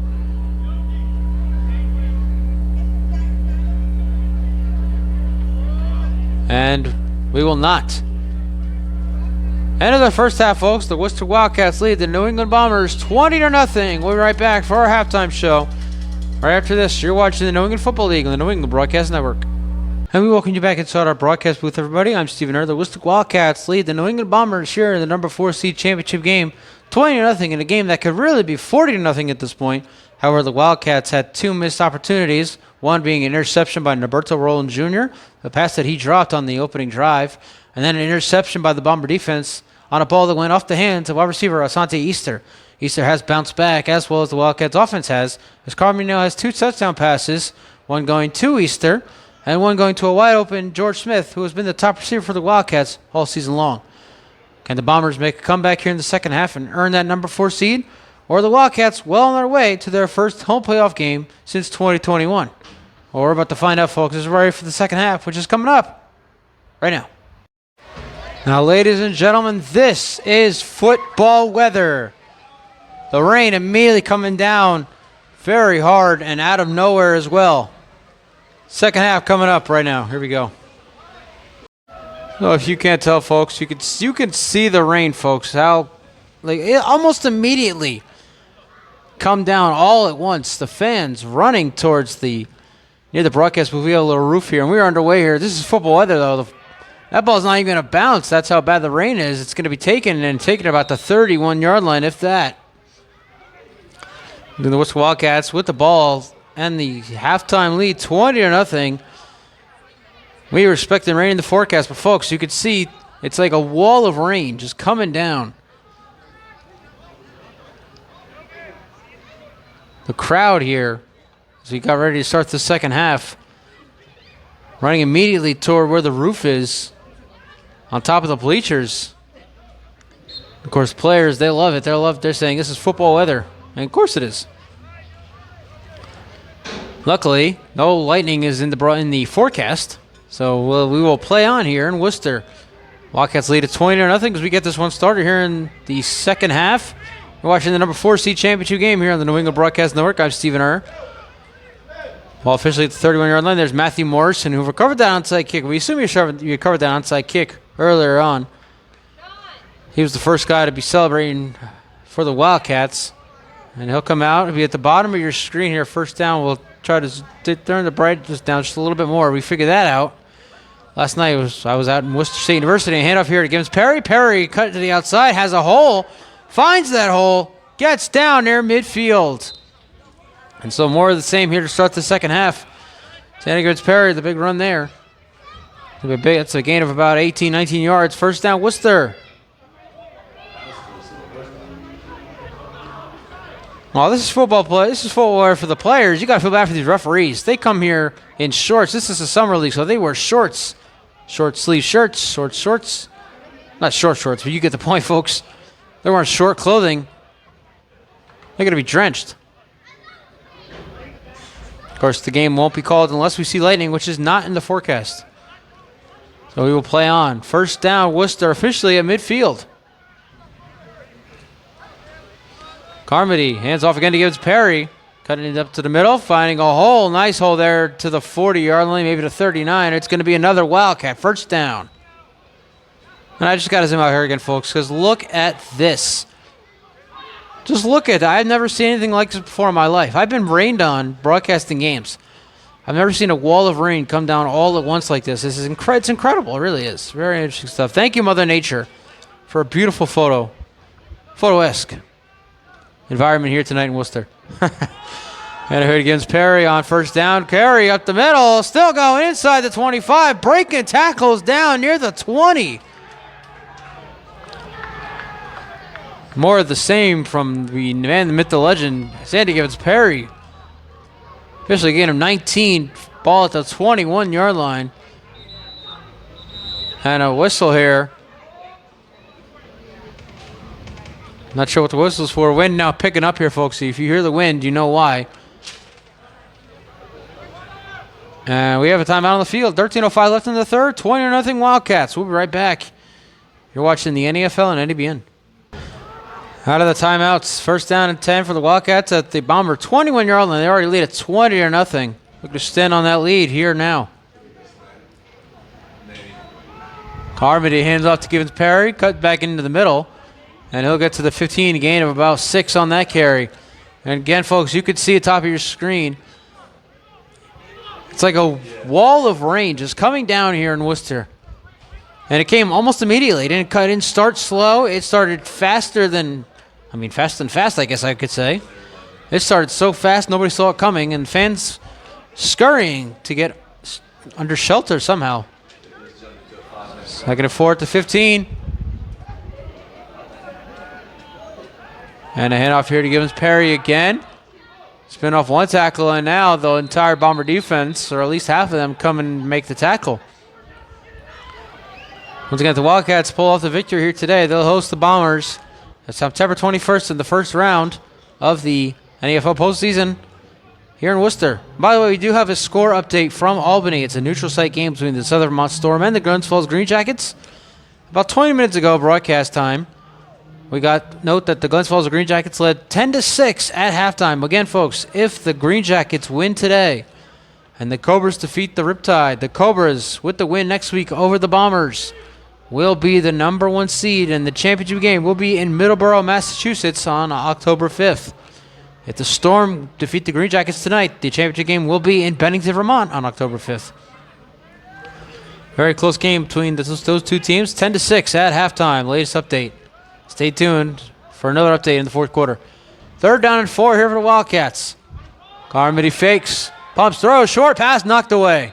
And we will not. End of the first half, folks. The Worcester Wildcats lead the New England Bombers 20-0. We'll be right back for our halftime show. Right after this, you're watching the New England Football League on the New England Broadcast Network. And we welcome you back inside our broadcast booth, everybody. I'm Stephen Err. The Worcester Wildcats lead the New England Bombers here in the number 4 seed championship game, 20-0 in a game that could really be 40-0 at this point. However, the Wildcats had 2 missed opportunities, one being an interception by Norberto Roland Jr., the pass that he dropped on the opening drive, and then an interception by the Bomber defense on a ball that went off the hands of wide receiver Asante Easter. Easter has bounced back, as well as the Wildcats offense has, as Carmody now has 2 touchdown passes, one going to Easter, and one going to a wide-open George Smith, who has been the top receiver for the Wildcats all season long. Can the Bombers make a comeback here in the second half and earn that number 4 seed? Or are the Wildcats well on their way to their first home playoff game since 2021? Well, we're about to find out, folks, as we're ready for the second half, which is coming up right now. Now, ladies and gentlemen, this is football weather. The rain immediately coming down very hard and out of nowhere as well. Second half coming up right now. Here we go. So if you can't tell, folks, you can see the rain, folks. How it almost immediately come down all at once. The fans running towards near the broadcast booth. We have a little roof here, and we're underway here. This is football weather, though. That ball's not even going to bounce. That's how bad the rain is. It's going to be taken about the 31-yard line, if that. The Worcester Wildcats with the ball and the halftime lead, 20-0. We were expecting rain in the forecast, but folks, you could see it's like a wall of rain just coming down. The crowd here, as we got ready to start the second half, running immediately toward where the roof is, on top of the bleachers. Of course, players, they love it. They're saying this is football weather. And of course it is. Luckily, no lightning is in the forecast, so we will play on here in Worcester. Wildcats lead at 20-0 as we get this one started here in the second half. We're watching the number 4 seed championship game here on the New England Broadcast Network. I'm Stephen Err. Ball officially at the 31-yard line. There's Matthew Morrison, who recovered that onside kick. We assume you recovered that onside kick earlier on. He was the first guy to be celebrating for the Wildcats. And he'll come out. He'll be at the bottom of your screen here. First down. We'll try to turn the brightness down just a little bit more. We figured that out. Last night I was out in Worcester State University. Handoff here to Gibbons Perry. Perry cut to the outside, has a hole, finds that hole, gets down near midfield. And so more of the same here to start the second half. Sandy Gibbons Perry, the big run there. It's a gain of about 18, 19 yards. First down, Worcester. Well, this is football play. This is football for the players. You got to feel bad for these referees. They come here in shorts. This is a summer league, so they wear shorts. Short sleeve shirts, shorts. Not short shorts, but you get the point, folks. They're wearing short clothing. They're going to be drenched. Of course, the game won't be called unless we see lightning, which is not in the forecast. So we will play on. First down, Worcester officially at midfield. Carmody hands off again to Gibbons Perry. Cutting it up to the middle, finding a hole. Nice hole there to the 40-yard line, maybe to 39. It's going to be another Wildcat. First down. And I just got to zoom out here again, folks, because look at this. Just look at that. I've never seen anything like this before in my life. I've been rained on broadcasting games. I've never seen a wall of rain come down all at once like this. This is it's incredible. It really is. Very interesting stuff. Thank you, Mother Nature, for a beautiful photo-esque environment here tonight in Worcester. And here against Perry on first down. Carry up the middle. Still going inside the 25. Breaking tackles down near the 20. More of the same from the man, the myth, the legend, Sandy Gibbons Perry. Officially gain of 19. Ball at the 21-yard line. And a whistle here. Not sure what the whistle's for. Wind now picking up here, folks. If you hear the wind, you know why. And we have a timeout on the field. 13:05 left in the third. 20-0 Wildcats. We'll be right back. You're watching the NFL and NDBN. Out of the timeouts. First down and 10 for the Wildcats at the Bomber 21-yard line. They already lead at 20-0. Look to extend on that lead here now. Carmody hands off to Gibbons Perry. Cut back into the middle. And he'll get to the 15, gain of about 6 on that carry. And again, folks, you could see at the top of your screen. It's like a wall of rain just coming down here in Worcester. And it came almost immediately. It didn't start slow. It started faster than fast, I guess I could say. It started so fast, nobody saw it coming. And fans scurrying to get under shelter somehow. Second and 4 at the 15. And a handoff here to Gibbons Perry again. Spin off one tackle, and now the entire Bomber defense, or at least half of them, come and make the tackle. Once again, the Wildcats pull off the victory here today. They'll host the Bombers on September 21st in the first round of the NFL postseason here in Worcester. By the way, we do have a score update from Albany. It's a neutral site game between the Southern Vermont Storm and the Glens Falls Green Jackets. About 20 minutes ago, broadcast time, we got note that the Glens Falls Green Jackets led 10-6 at halftime. Again, folks, if the Green Jackets win today and the Cobras defeat the Riptide, the Cobras, with the win next week over the Bombers, will be the number 1 seed, and the championship game will be in Middleborough, Massachusetts on October 5th. If the Storm defeat the Green Jackets tonight, the championship game will be in Bennington, Vermont on October 5th. Very close game between those two teams, 10-6 at halftime. Latest update. Stay tuned for another update in the fourth quarter. Third down and 4 here for the Wildcats. Carmody fakes, pumps, throws, short pass, knocked away.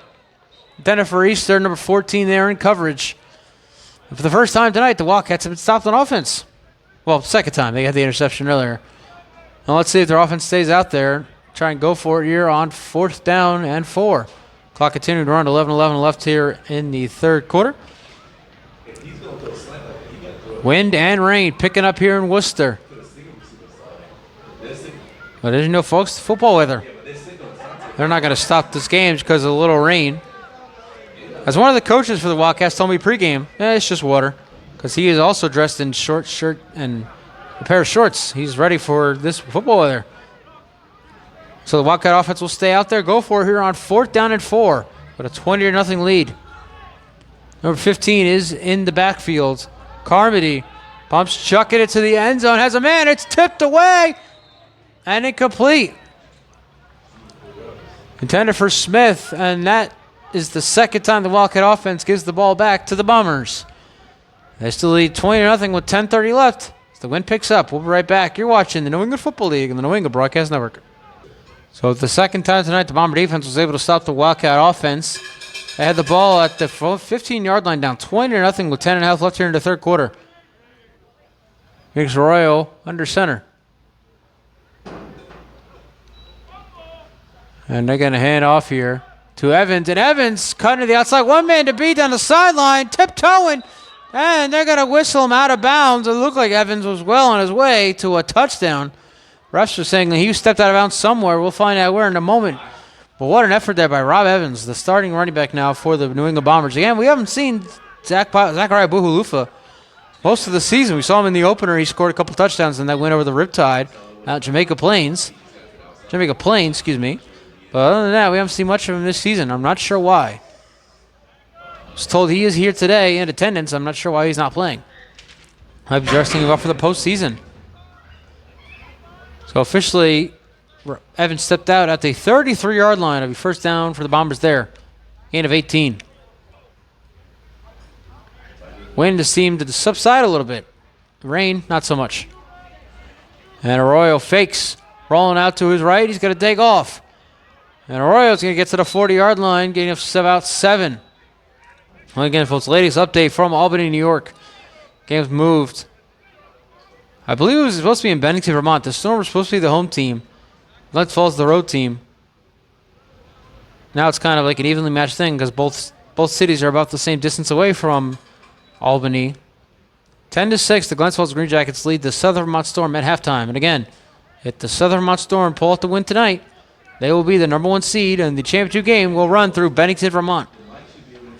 Intended for Easter, number 14 there in coverage. And for the first time tonight, the Wildcats have been stopped on offense. Well, second time. They had the interception earlier. Now let's see if their offense stays out there. Try and go for it here on 4th down and 4. Clock continuing to run. 11:11 left here in the third quarter. Wind and rain picking up here in Worcester. But as you know, folks, football weather. They're not going to stop this game because of a little rain. As one of the coaches for the Wildcats told me pregame, it's just water. Because he is also dressed in short shirt and a pair of shorts. He's ready for this football weather. So the Wildcat offense will stay out there. Go for it here on 4th down and 4 with a 20-0 lead. Number 15 is in the backfield. Carmody pumps, chucking it to the end zone. Has a man. It's tipped away and incomplete. Intended for Smith, and that is the second time the Wildcat offense gives the ball back to the Bombers. They still lead 20-0 with 10:30 left. The win picks up. We'll be right back. You're watching the New England Football League and the New England Broadcast Network. So the second time tonight, the Bomber defense was able to stop the Wildcat offense. They had the ball at the 15-yard line, down 20-0 with 10.5 left here in the third quarter. Here's Arroyo under center. And they're going to hand off here to Evans. And Evans cutting to the outside. One man to beat down the sideline, tiptoeing. And they're going to whistle him out of bounds. It looked like Evans was well on his way to a touchdown. Refs are saying that he stepped out of bounds somewhere. We'll find out where in a moment. But what an effort there by Rob Evans, the starting running back now for the New England Bombers. Again, we haven't seen Zachariah Buhulufa most of the season. We saw him in the opener. He scored a couple touchdowns in that win over the Riptide out Jamaica Plains, excuse me. But other than that, we haven't seen much of him this season. I'm not sure why. I was told he is here today in attendance. I'm not sure why he's not playing. Might be dressing him up for the postseason. So officially, Evans stepped out at the 33-yard line. It'll be first down for the Bombers there. Gain of 18. Wind has seemed to subside a little bit. Rain, not so much. And Arroyo fakes. Rolling out to his right. He's going to take off. And Arroyo's going to get to the 40-yard line, getting about 7. Well, again, folks, latest update from Albany, New York. Game's moved. I believe it was supposed to be in Bennington, Vermont. The Storm was supposed to be the home team. Glens Falls the road team. Now it's kind of like an evenly matched thing because both cities are about the same distance away from Albany. 10-6, the Glens Falls Green Jackets lead the Southern Vermont Storm at halftime. And again, if the Southern Vermont Storm pull out the win tonight, they will be the number 1 seed, and the championship game will run through Bennington, Vermont.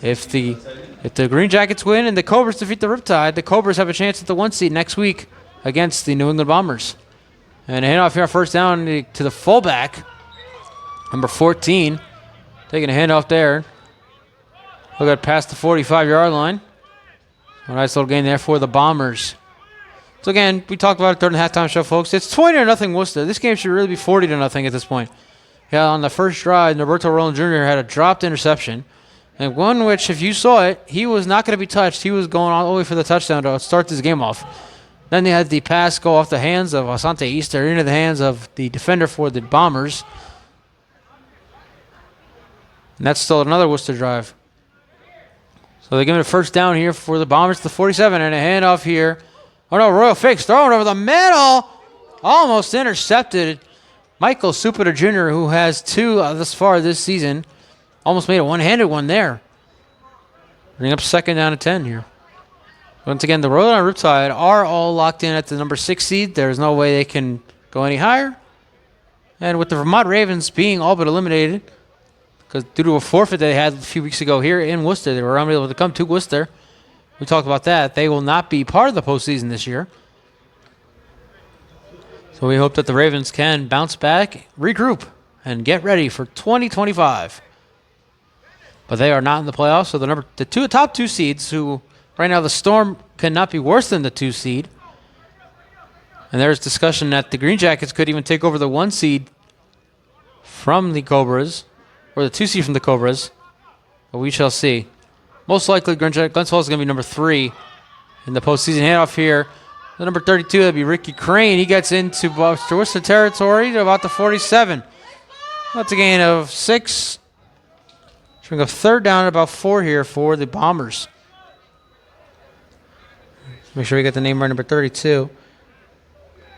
If the Green Jackets win and the Cobras defeat the Riptide, the Cobras have a chance at the 1 seed next week against the New England Bombers. And a handoff here, first down to the fullback, number 14. Taking a handoff there. Look at past the 45-yard line. A nice little gain there for the Bombers. So again, we talked about it during the halftime show, folks. It's 20-0 Worcester. This game should really be 40-0 at this point. Yeah, on the first drive, Norberto Roland Jr. had a dropped interception. And one which, if you saw it, he was not going to be touched. He was going all the way for the touchdown to start this game off. Then they had the pass go off the hands of Asante Easter into the hands of the defender for the Bombers. And that's still another Worcester drive. So they give it a first down here for the Bombers to the 47, and a handoff here. Oh no, Royal fakes, throwing over the middle. Almost intercepted. Michael Supita Jr., who has 2 thus far this season, almost made a one-handed one there. Bring up second down and 10 here. Once again, the Rhode Island Riptide are all locked in at the number 6 seed. There's no way they can go any higher. And with the Vermont Ravens being all but eliminated, because due to a forfeit they had a few weeks ago here in Worcester, they were unable to come to Worcester. We talked about that. They will not be part of the postseason this year. So we hope that the Ravens can bounce back, regroup, and get ready for 2025. But they are not in the playoffs, so the top 2 seeds, who right now the Storm cannot be worse than the 2 seed. And there's discussion that the Green Jackets could even take over the 1 seed from the Cobras, or the 2 seed from the Cobras. But we shall see. Most likely, Glens Falls is going to be number 3 in the postseason. Handoff here. The number 32, that'd be Ricky Crane. He gets into Worcester territory to about the 47. That's a gain of 6. Bring up third down at about 4 here for the Bombers. Make sure we get the name right. Number 32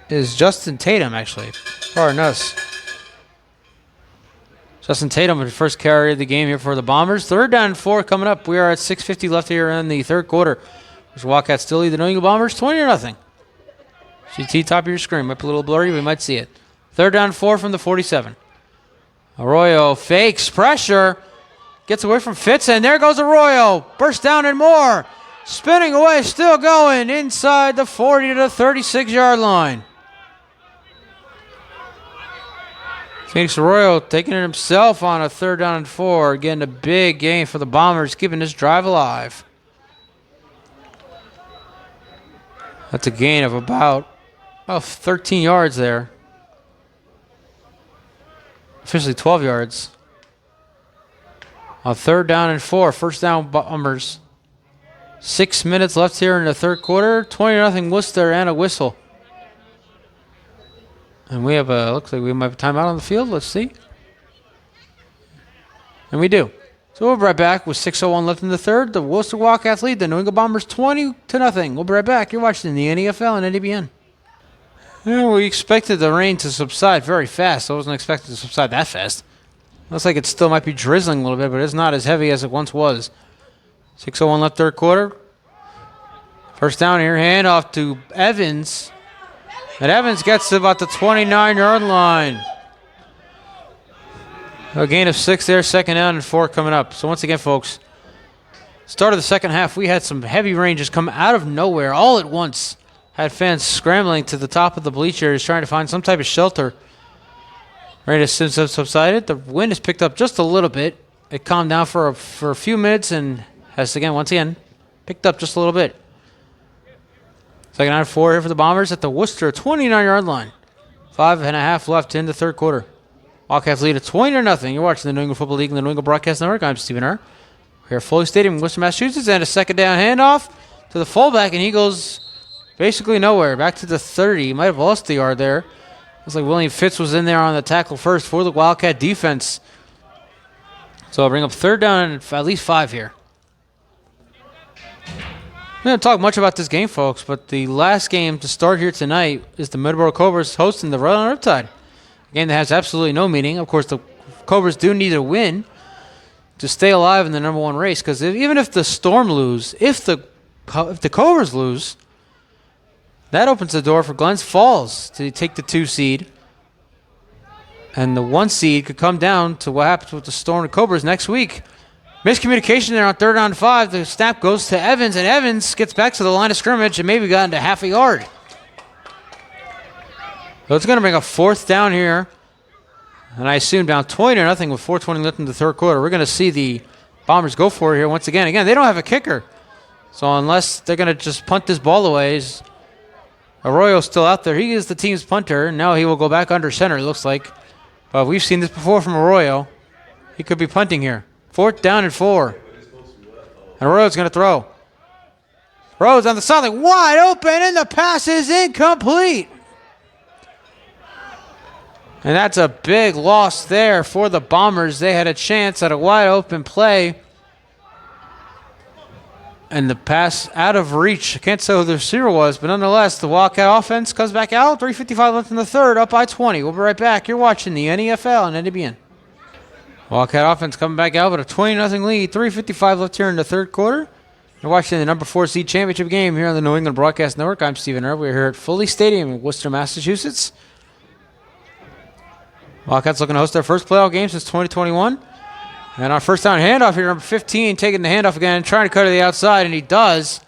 is Justin Tatum, actually. Pardon us. Justin Tatum with the first carry of the game here for the Bombers. Third down and 4 coming up. We are at 6:50 left here in the third quarter. There's Wildcats still lead the New England Bombers 20-0. GT top of your screen. Might be a little blurry, but we might see it. Third down 4 from the 47. Arroyo fakes pressure. Gets away from Fitz, and there goes Arroyo. Burst down and more. Spinning away, still going inside the 40 to the 36-yard line. Phoenix Arroyo taking it himself on a third down and 4. Getting a big gain for the Bombers, keeping this drive alive. That's a gain of about 13 yards there. Officially 12 yards. On 3rd down and 4. First down, Bombers. 6 minutes left here in the third quarter. 20-0 Worcester and a whistle. And we have looks like we might have a timeout on the field. Let's see. And we do. So we'll be right back with 6:01 left in the third. The Worcester Wildcats lead the New England Bombers 20-0. We'll be right back. You're watching the NFL and NDBN. Yeah, we expected the rain to subside very fast. I wasn't expecting it to subside that fast. Looks like it still might be drizzling a little bit, but it's not as heavy as it once was. 6:01 left third quarter. First down here, handoff to Evans. And Evans gets to about the 29-yard line. A gain of 6 there, 2nd down and 4 coming up. So once again, folks, start of the second half, we had some heavy rain just come out of nowhere all at once. Had fans scrambling to the top of the bleachers trying to find some type of shelter. Rain has since subsided. The wind has picked up just a little bit. It calmed down for a few minutes and has once again picked up just a little bit. 2nd down and 4 here for the Bombers at the Worcester 29-yard line. 5.5 left in the third quarter. Wildcats lead at 20-0. You're watching the New England Football League and the New England Broadcast Network. I'm Stephen Herr. We're here at Foley Stadium in Worcester, Massachusetts, and a 2nd down handoff to the fullback, and he goes basically nowhere. Back to the 30. He might have lost the yard there. Looks like William Fitz was in there on the tackle first for the Wildcat defense. So I'll bring up 3rd down and at least 5 here. We don't talk much about this game, folks, but the last game to start here tonight is the Middleborough Cobras hosting the Rhode Island Riptide. A game that has absolutely no meaning. Of course, the Cobras do need a win to stay alive in the number 1 race, because even if the Storm lose, if the Cobras lose, that opens the door for Glens Falls to take the 2 seed. And the 1 seed could come down to what happens with the Storm and Cobras next week. Miscommunication there on 3rd down and 5. The snap goes to Evans, and Evans gets back to the line of scrimmage and maybe got into half a yard. So it's going to bring a 4th down here. And I assume down 20-0 with 4:20 left in the third quarter. We're going to see the Bombers go for it here once again. Again, they don't have a kicker. So unless they're going to just punt this ball away, Arroyo's still out there. He is the team's punter. And now he will go back under center, it looks like. But we've seen this before from Arroyo. He could be punting here. 4th down and 4. And Arroyo's going to throw. Arroyo's on the sideline, wide open, and the pass is incomplete. And that's a big loss there for the Bombers. They had a chance at a wide open play. And the pass out of reach. I can't say who the receiver was, but nonetheless, the Wildcat offense comes back out. 3:55 left in the third, up by 20. We'll be right back. You're watching the NFL and NDBN. Wildcat offense coming back out with a 20-0 lead. 3:55 left here in the third quarter. You're watching the number 4 seed championship game here on the New England Broadcast Network. I'm Stephen Herr. We're here at Foley Stadium in Worcester, Massachusetts. Wildcats looking to host their first playoff game since 2021. And on first down handoff here, number 15 taking the handoff again, trying to cut to the outside, and he does.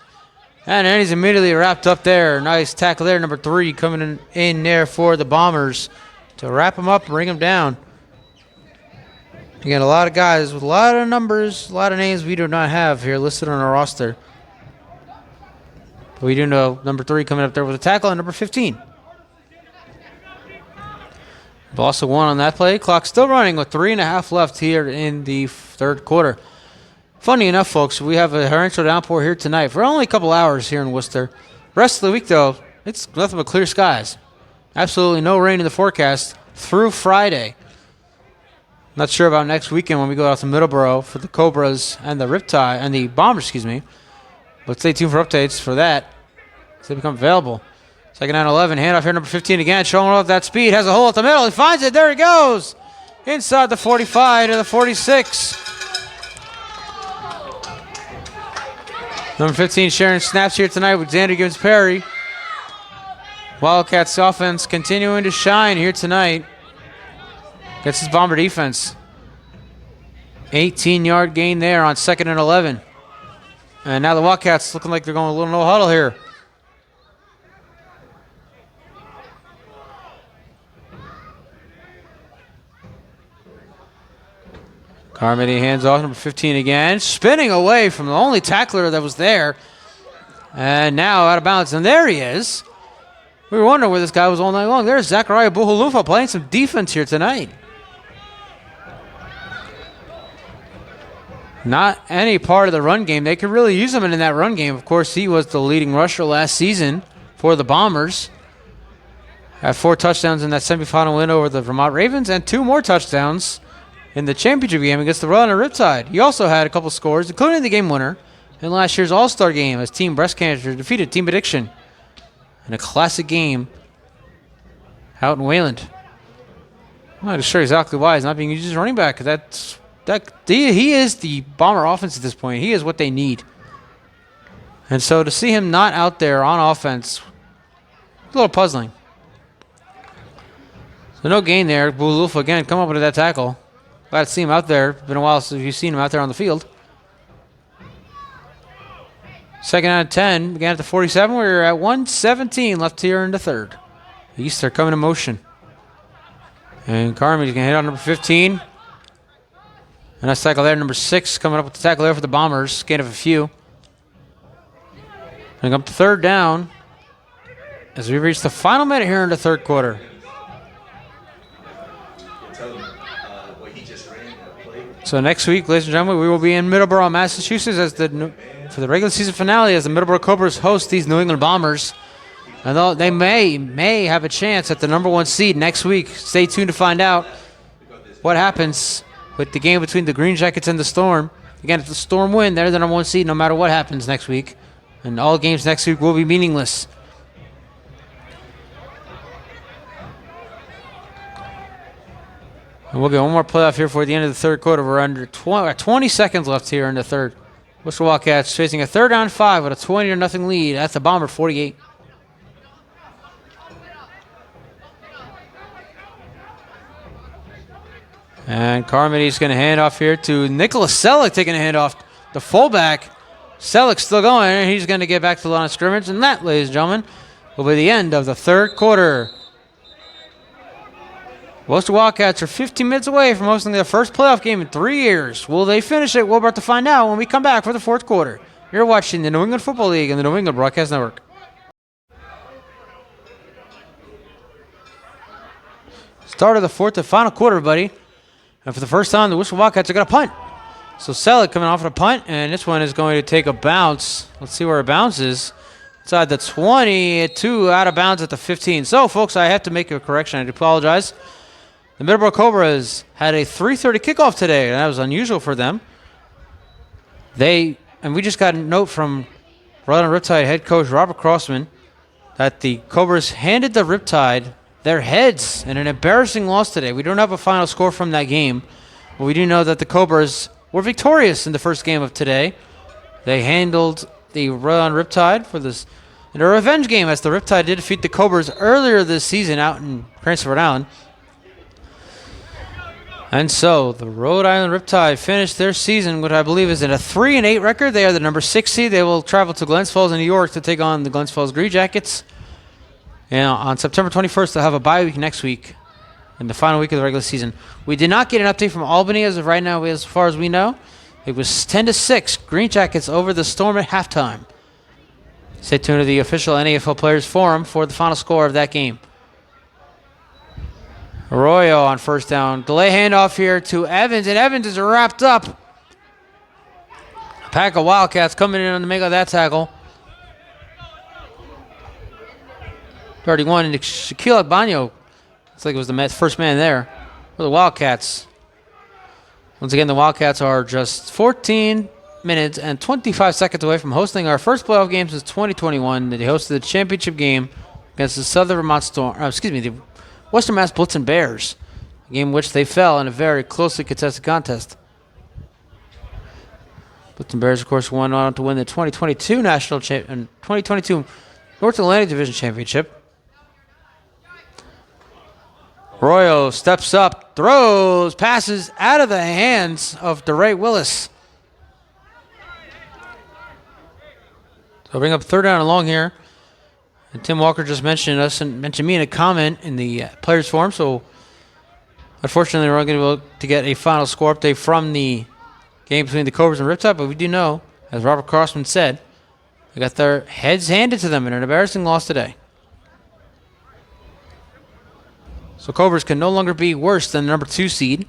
And then he's immediately wrapped up there. Nice tackle there, number 3 coming in there for the Bombers to wrap him up and bring him down. Again, a lot of guys with a lot of numbers, a lot of names we do not have here listed on our roster. But we do know number 3 coming up there with a tackle, and number 15. Loss of 1 on that play. Clock still running with 3.5 left here in the third quarter. Funny enough, folks, we have a torrential downpour here tonight for only a couple hours here in Worcester. Rest of the week, though, it's nothing but clear skies. Absolutely no rain in the forecast through Friday. Not sure about next weekend when we go out to Middleborough for the Cobras and the Riptide and the Bombers, But stay tuned for updates for that as they become available. 2nd down 11, handoff here, number 15 again, showing off that speed, has a hole at the middle, he finds it, there he goes! Inside the 45 to the 46. Number 15 sharing snaps here tonight with Xander Gibbs-Perry. Wildcats offense continuing to shine here tonight. Gets his Bomber defense. 18-yard gain there on 2nd and 11. And now the Wildcats looking like they're going a little no huddle here. Carmody hands off, number 15 again. Spinning away from the only tackler that was there. And now out of bounds. And there he is. We were wondering where this guy was all night long. There's Zachariah Buhulufa playing some defense here tonight. Not any part of the run game. They could really use him in that run game. Of course, he was the leading rusher last season for the Bombers. Had 4 touchdowns in that semifinal win over the Vermont Ravens and 2 more touchdowns in the championship game against the Rhode Island Riptide. He also had a couple scores, including the game winner in last year's All-Star game as Team Breast Cancer defeated Team Addiction in a classic game out in Wayland. I'm not sure exactly why he's not being used as running back. He is the Bomber offense at this point. He is what they need. And so to see him not out there on offense, a little puzzling. So no gain there. Bululfa again come up with that tackle. Glad to see him out there. Been a while since you've seen him out there on the field. Second out of 10. Began at the 47. We're at 1:17 left here in the third. The East are coming in motion. And Carmen's going to hit on number 15. And that's tackle there, number 6, coming up with the tackle there for the Bombers. Gain of a few. And up to third down as we reach the final minute here in the third quarter. So next week, ladies and gentlemen, we will be in Middleborough, Massachusetts for the regular season finale as the Middleborough Cobras host these New England Bombers. And they may have a chance at the number 1 seed next week. Stay tuned to find out what happens with the game between the Green Jackets and the Storm. Again, if the Storm win, they're the number 1 seed no matter what happens next week. And all games next week will be meaningless. And we'll get one more playoff here for the end of the third quarter. We're under 20 seconds left here in the third. Worcester Wildcats facing a 3rd down 5 with a 20-0 lead at the Bomber 48. And Carmody's going to hand off here to Nicholas Selleck, taking a handoff. The fullback, Selleck's still going, and he's going to get back to the line of scrimmage. And that, ladies and gentlemen, will be the end of the third quarter. Worcester Wildcats are 15 minutes away from hosting their first playoff game in 3 years. Will they finish it? We're about to find out when we come back for the fourth quarter. You're watching the New England Football League and the New England Broadcast Network. Start of the fourth and final quarter, buddy. And for the first time, the Worcester Wildcats are going to punt. So Selleck coming off of a punt, and this one is going to take a bounce. Let's see where it bounces. Inside the 22, out of bounds at the 15. So, folks, I have to make a correction. I do apologize. The Middleborough Cobras had a 3:30 kickoff today, and that was unusual for them. And we just got a note from Rhode Island Riptide head coach Robert Crossman that the Cobras handed the Riptide their heads in an embarrassing loss today. We don't have a final score from that game, but we do know that the Cobras were victorious in the first game of today. They handled the Rhode Island Riptide in a revenge game, as the Riptide did defeat the Cobras earlier this season out in Cranston, Rhode Island. And so the Rhode Island Riptide finished their season, which I believe is in a 3-8 record. They are the number 6 seed. They will travel to Glens Falls in New York to take on the Glens Falls Green Jackets. And on September 21st, they'll have a bye week next week in the final week of the regular season. We did not get an update from Albany as of right now, as far as we know. It was 10-6, Green Jackets over the Storm at halftime. Stay tuned to the official NAFL Players Forum for the final score of that game. Arroyo on first down. Delay handoff here to Evans, and Evans is wrapped up. A pack of Wildcats coming in on the make of that tackle. 31, and Shaquille Agbanyo, looks like it was the first man there for the Wildcats. Once again, the Wildcats are just 14 minutes and 25 seconds away from hosting our first playoff game since 2021. They hosted the championship game against the Southern Vermont Storm, the Western Mass Blitzen Bears, a game in which they fell in a very closely contested contest. Blitzen Bears, of course, went on to win the 2022 2022 North Atlantic Division Championship. Arroyo steps up, throws, passes out of the hands of DeRay Willis. So bring up 3rd down and long here. And Tim Walker just mentioned us and mentioned me in a comment in the Players Forum. So unfortunately, we're not going to be able to get a final score update from the game between the Cobras and Riptide. But we do know, as Robert Crossman said, they got their heads handed to them in an embarrassing loss today. So Cobras can no longer be worse than the number 2 seed.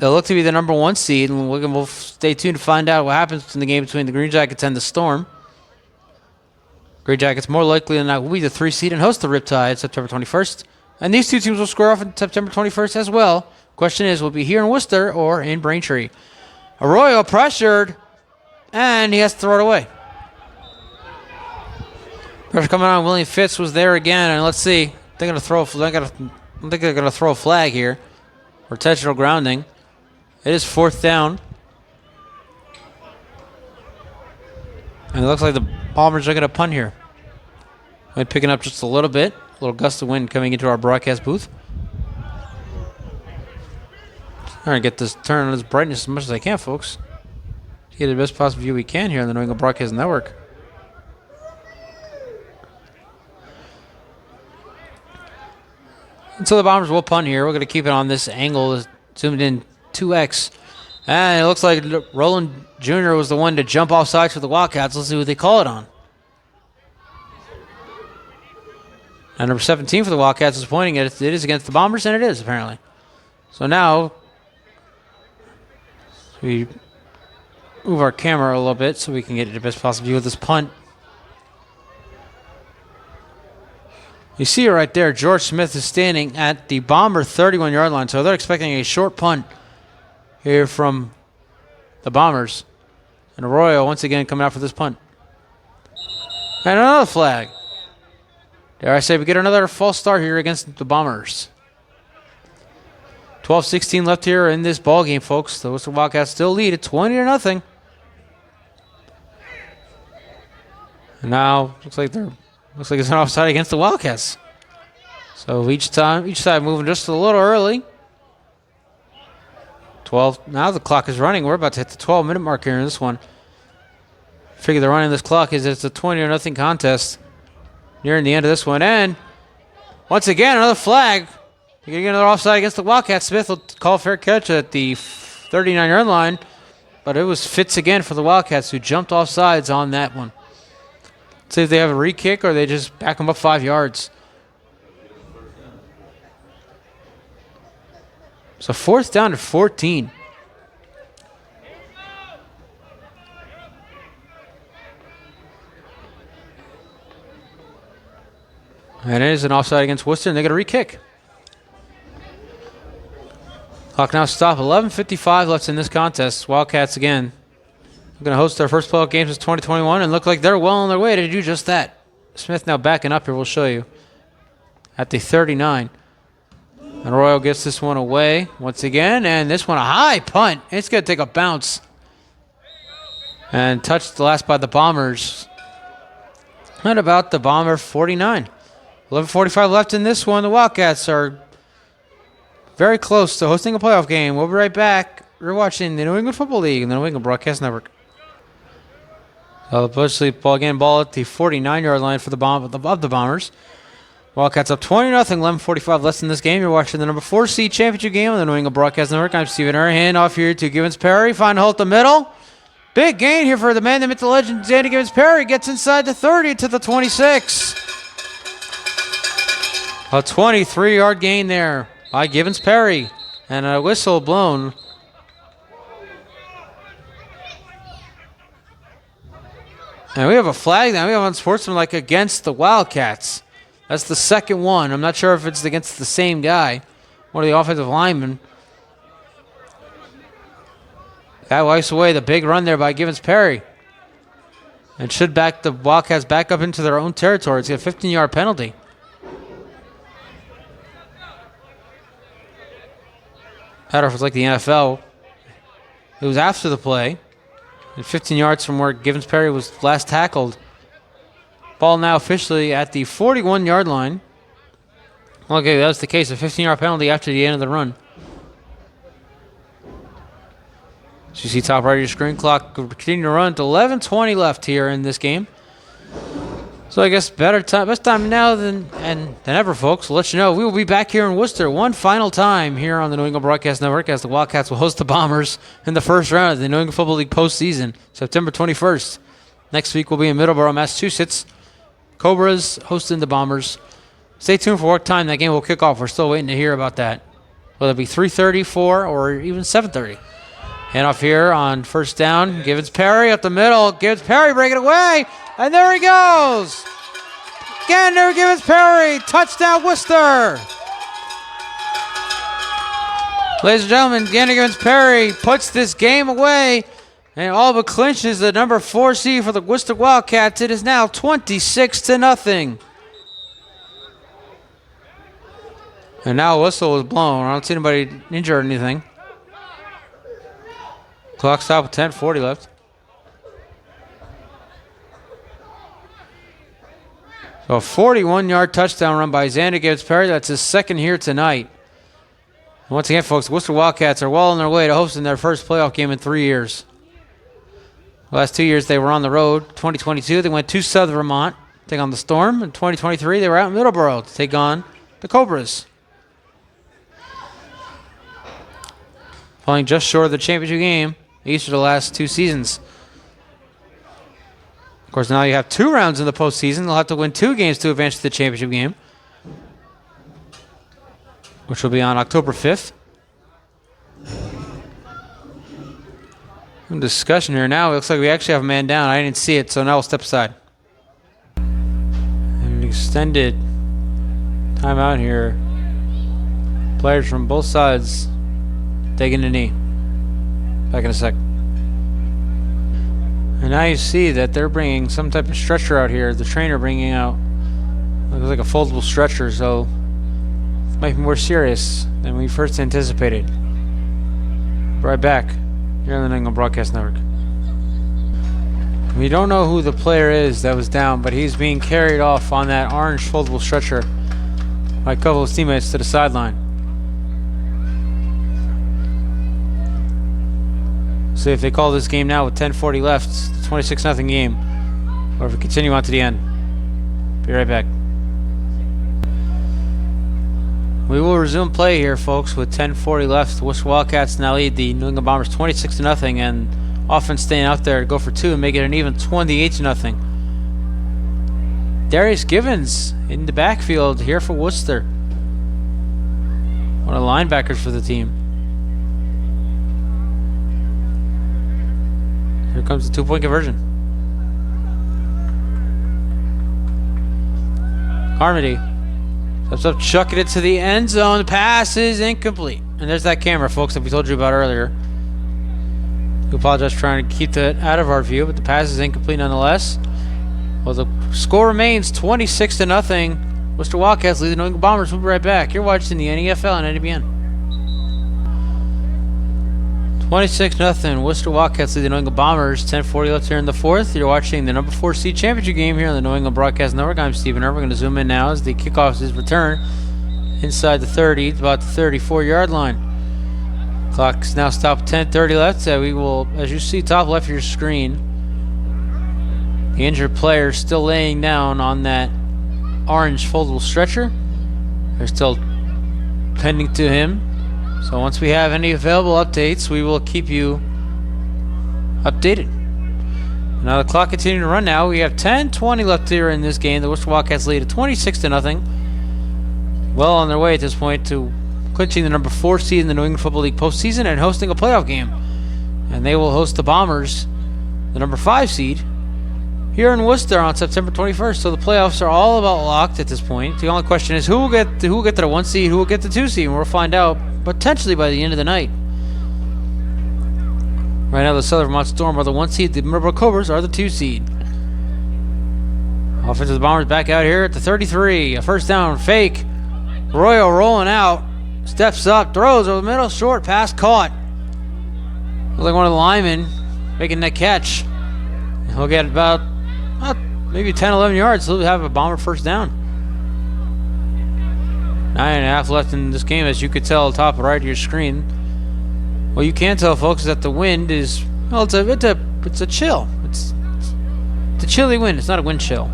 They'll look to be the number 1 seed, and we'll stay tuned to find out what happens in the game between the Green Jackets and the Storm. Green Jackets more likely than not will be the 3 seed and host the Riptide September 21st. And these two teams will square off on September 21st as well. Question is, will it be here in Worcester or in Braintree? Arroyo pressured, and he has to throw it away. Pressure coming on. William Fitz was there again, and let's see. They're going to throw. I don't think they're going to throw a flag here. Intentional grounding. It is 4th down. And it looks like the Bombers are going to punt here. Wind picking up just a little bit. A little gust of wind coming into our broadcast booth. All right, get this turn on this brightness as much as I can, folks. Get the best possible view we can here on the New England Broadcast Network. And so the Bombers will punt here. We're going to keep it on this angle, zoomed in 2x. And it looks like Roland Jr. was the one to jump off sides for the Wildcats. Let's see what they call it on. And number 17 for the Wildcats is pointing at it. It is against the Bombers, and it is, apparently. So now we move our camera a little bit so we can get the best possible view of this punt. You see it right there. George Smith is standing at the Bomber 31-yard line, so they're expecting a short punt here from the Bombers. And Arroyo once again coming out for this punt. And another flag. Dare I say we get another false start here against the Bombers. 12-16 left here in this ball game, folks. The Worcester Wildcats still lead at 20-0. And now looks like it's an offside against the Wildcats. So each side moving just a little early. 12. Now the clock is running. We're about to hit the 12-minute mark here in this one. Figure the running this clock is it's a 20-0 contest. Nearing the end of this one, and once again another flag. You're gonna get another offside against the Wildcats. Smith will call fair catch at the 39-yard line, but it was Fitz again for the Wildcats who jumped off sides on that one. Let's see if they have a re-kick or they just back them up 5 yards. So 4th down to 14. And it is an offside against Worcester, and they get a re-kick. Clock now stop. 11:55 left in this contest. Wildcats again. They're going to host their first playoff game since 2021 and look like they're well on their way to do just that. Smith now backing up here. We'll show you. At the 39. And Royal gets this one away once again. And this one a high punt. It's going to take a bounce. And touched the last by the Bombers. At about the Bomber 49. 11:45 left in this one. The Wildcats are very close to hosting a playoff game. We'll be right back. You're watching the New England Football League and the New England Broadcast Network. Ball at the 49-yard line for the Bombers. Wildcats up 20-0. 11:45 left in this game. You're watching the number 4 seed championship game on the New England Broadcast Network. I'm Stephen Err. Hand off here to Gibbons Perry. Find Holt the middle. Big gain here for the man, the legend, Danny Gibbons Perry. Gets inside the 30 to the 26. A 23-yard gain there by Gibbons Perry. And a whistle blown. And we have a flag now. We have unsportsmanlike against the Wildcats. That's the second one. I'm not sure if it's against the same guy. One of the offensive linemen. That wipes away the big run there by Gibbons Perry. And should back the Wildcats back up into their own territory. It's a 15-yard penalty. I don't know if it's like the NFL. It was after the play. And 15 yards from where Gibbons Perry was last tackled. Ball now officially at the 41-yard line. Okay, that was the case. A 15-yard penalty after the end of the run. So you see top right of your screen, clock continuing to run to 11:20 left here in this game. So I guess best time now than ever, folks. We'll let you know we will be back here in Worcester one final time here on the New England Broadcast Network as the Wildcats will host the Bombers in the first round of the New England Football League postseason, September 21st. Next week we'll be in Middleborough, Massachusetts. Cobras hosting the Bombers. Stay tuned for what time that game will kick off. We're still waiting to hear about that. whether it be 3:30, 4, or even 7:30. Hand off here on first down. Givens Perry up the middle. Givens Perry breaking away. And there he goes. Again, there Givens Perry. Touchdown, Worcester. Ladies and gentlemen, Gander Givens Perry puts this game away and all but clinches the number 4 seed for the Worcester Wildcats. It is now 26-0. And now a whistle was blown. I don't see anybody injured or anything. Clock stop with 10:40 left. So a 41-yard touchdown run by Xander Gibbs Perry. That's his second here tonight. And once again, folks, Worcester Wildcats are well on their way to hosting their first playoff game in 3 years. The last 2 years they were on the road. 2022, they went to South Vermont to take on the Storm. In 2023, they were out in Middleborough to take on the Cobras. Falling just short of the championship game each of the last 2 seasons. Of course, now you have 2 rounds in the postseason. They'll have to win 2 games to advance to the championship game, which will be on October 5th. Some discussion here now. It looks like we actually have a man down. I didn't see it, so now we'll step aside. An extended timeout here. Players from both sides taking a knee. Back in a sec. And now you see that they're bringing some type of stretcher out here. The trainer bringing out, looks like a foldable stretcher, so it might be more serious than we first anticipated. Right back here on the New England Broadcast Network. We don't know who the player is that was down, but he's being carried off on that orange foldable stretcher by a couple of his teammates to the sideline. See if they call this game now with 10:40 left. It's a 26-0 game. Or if we continue on to the end. Be right back. We will resume play here, folks, with 10:40 left. The Worcester Wildcats now lead the New England Bombers 26-0, and offense staying out there to go for 2 and make it an even 28-0. Darius Givens in the backfield here for Worcester. One of the linebackers for the team. Here comes the 2-point conversion. Carmody steps up, chucking it to the end zone. The pass is incomplete. And there's that camera, folks, that we told you about earlier. We apologize for trying to keep that out of our view, but the pass is incomplete nonetheless. Well, the score remains 26-0. Worcester Wildcats lead the New England Bombers. We'll be right back. You're watching the NEFL and NBN. 26-0. Worcester Wildcats lead the New England Bombers. 10:40 left here in the 4th. You're watching the number 4 seed championship game here on the New England Broadcast Network. I'm Stephen Irvin. We're going to zoom in now as the kickoff is returned inside the 30, about the 34-yard line. Clock's now stopped. 10:30 left. We will, as you see, top left of your screen, the injured player still laying down on that orange foldable stretcher. They're still pending to him. So once we have any available updates, we will keep you updated. Now the clock continuing to run now. We have 10:20 left here in this game. The Worcester Wildcats lead at 26-0. Well on their way at this point to clinching the number 4 seed in the New England Football League postseason and hosting a playoff game. And they will host the Bombers, the number 5 seed, here in Worcester on September 21st. So the playoffs are all about locked at this point. The only question is who will get to the 1 seed, who will get the 2 seed, and we'll find out potentially by the end of the night. Right now the Southern Vermont Storm are the 1 seed, the Middleborough Cobras are the 2 seed. Offensive Bombers back out here at the 33. A first down fake. Royal rolling out. Steps up, throws over the middle, short pass caught. Looks like one of the linemen making that catch. He'll get about maybe 10, 11 yards. He'll have a Bomber first down. 9.5 left in this game, as you could tell top right of your screen. What you can tell, folks, is that the wind is, well, it's a chill. It's a chilly wind. It's not a wind chill.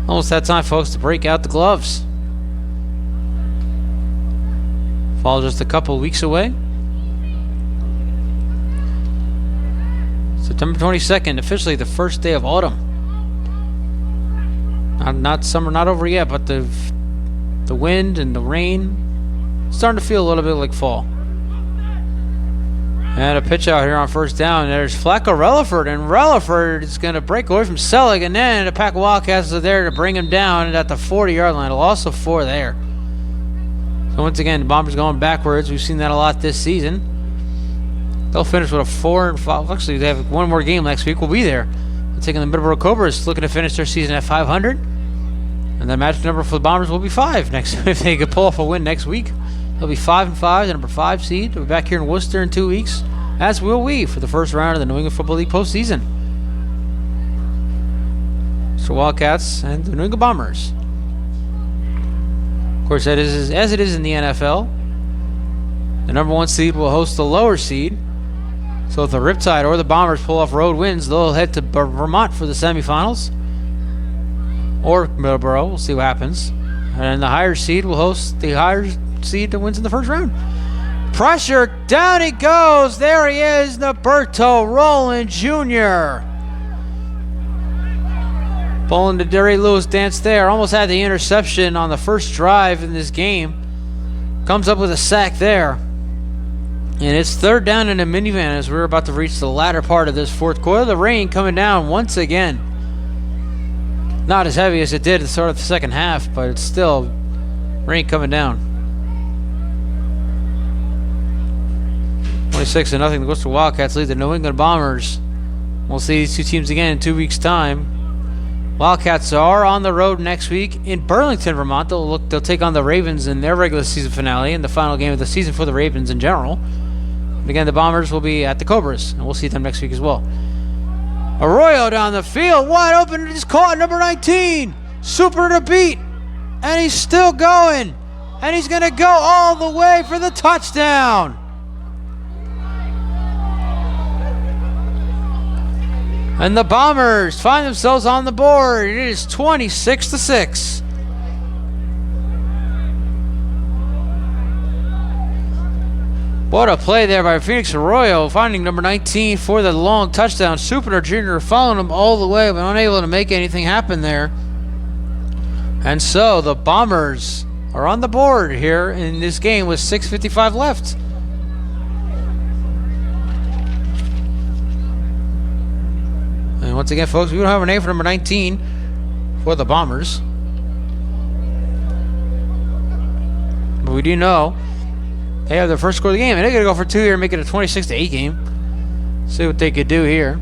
Almost that time, folks, to break out the gloves. Fall just a couple weeks away. September 22nd, officially the first day of autumn. Not summer, not over yet, but the wind and the rain Starting to feel a little bit like fall. And a pitch out here on first down. There's Flacco Relaford, and Relaford is going to break away from Selig, and then the pack of Wildcats are there to bring him down at the 40-yard line. A loss of 4 there. So once again, the Bombers going backwards. We've seen that a lot this season. They'll finish with a 4-5. Actually, they have one more game next week. We'll be there. They're taking the Middleborough Cobras, looking to finish their season at 500. And the match number for the Bombers will be 5 next. If they could pull off a win next week, they'll be 5-5, the number 5 seed. We'll be back here in Worcester in 2 weeks, as will we, for the first round of the New England Football League postseason. So Wildcats and the New England Bombers. Of course, that is as it is in the NFL. The number 1 seed will host the lower seed. So if the Riptide or the Bombers pull off road wins, they'll head to Vermont for the semifinals. Or Middleborough. We'll see what happens. And the higher seed will host the higher seed that wins in the first round. Pressure. Down he goes. There he is. Norberto Rowland Jr. Pulling the Derry Lewis dance there. Almost had the interception on the first drive in this game. Comes up with a sack there. And it's third down in a minivan as we're about to reach the latter part of this fourth quarter. The rain coming down once again. Not as heavy as it did at the start of the second half, but it's still rain coming down. 26-0. The Worcester Wildcats lead the New England Bombers. We'll see these two teams again in 2 weeks' time. Wildcats are on the road next week in Burlington, Vermont. They'll take on the Ravens in their regular season finale and the final game of the season for the Ravens in general. And again, the Bombers will be at the Cobras, and we'll see them next week as well. Arroyo down the field, wide open, just caught number 19. Super to beat, and he's still going, and he's going to go all the way for the touchdown. And the Bombers find themselves on the board. It is 26-6. What a play there by Phoenix Arroyo, finding number 19 for the long touchdown. Supiner Jr. following him all the way, but unable to make anything happen there. And so the Bombers are on the board here in this game with 6:55 left. And once again, folks, we don't have a name for number 19 for the Bombers. But we do know they have their first score of the game, and they're going to go for 2 here and make it a 26-8 game. See what they could do here.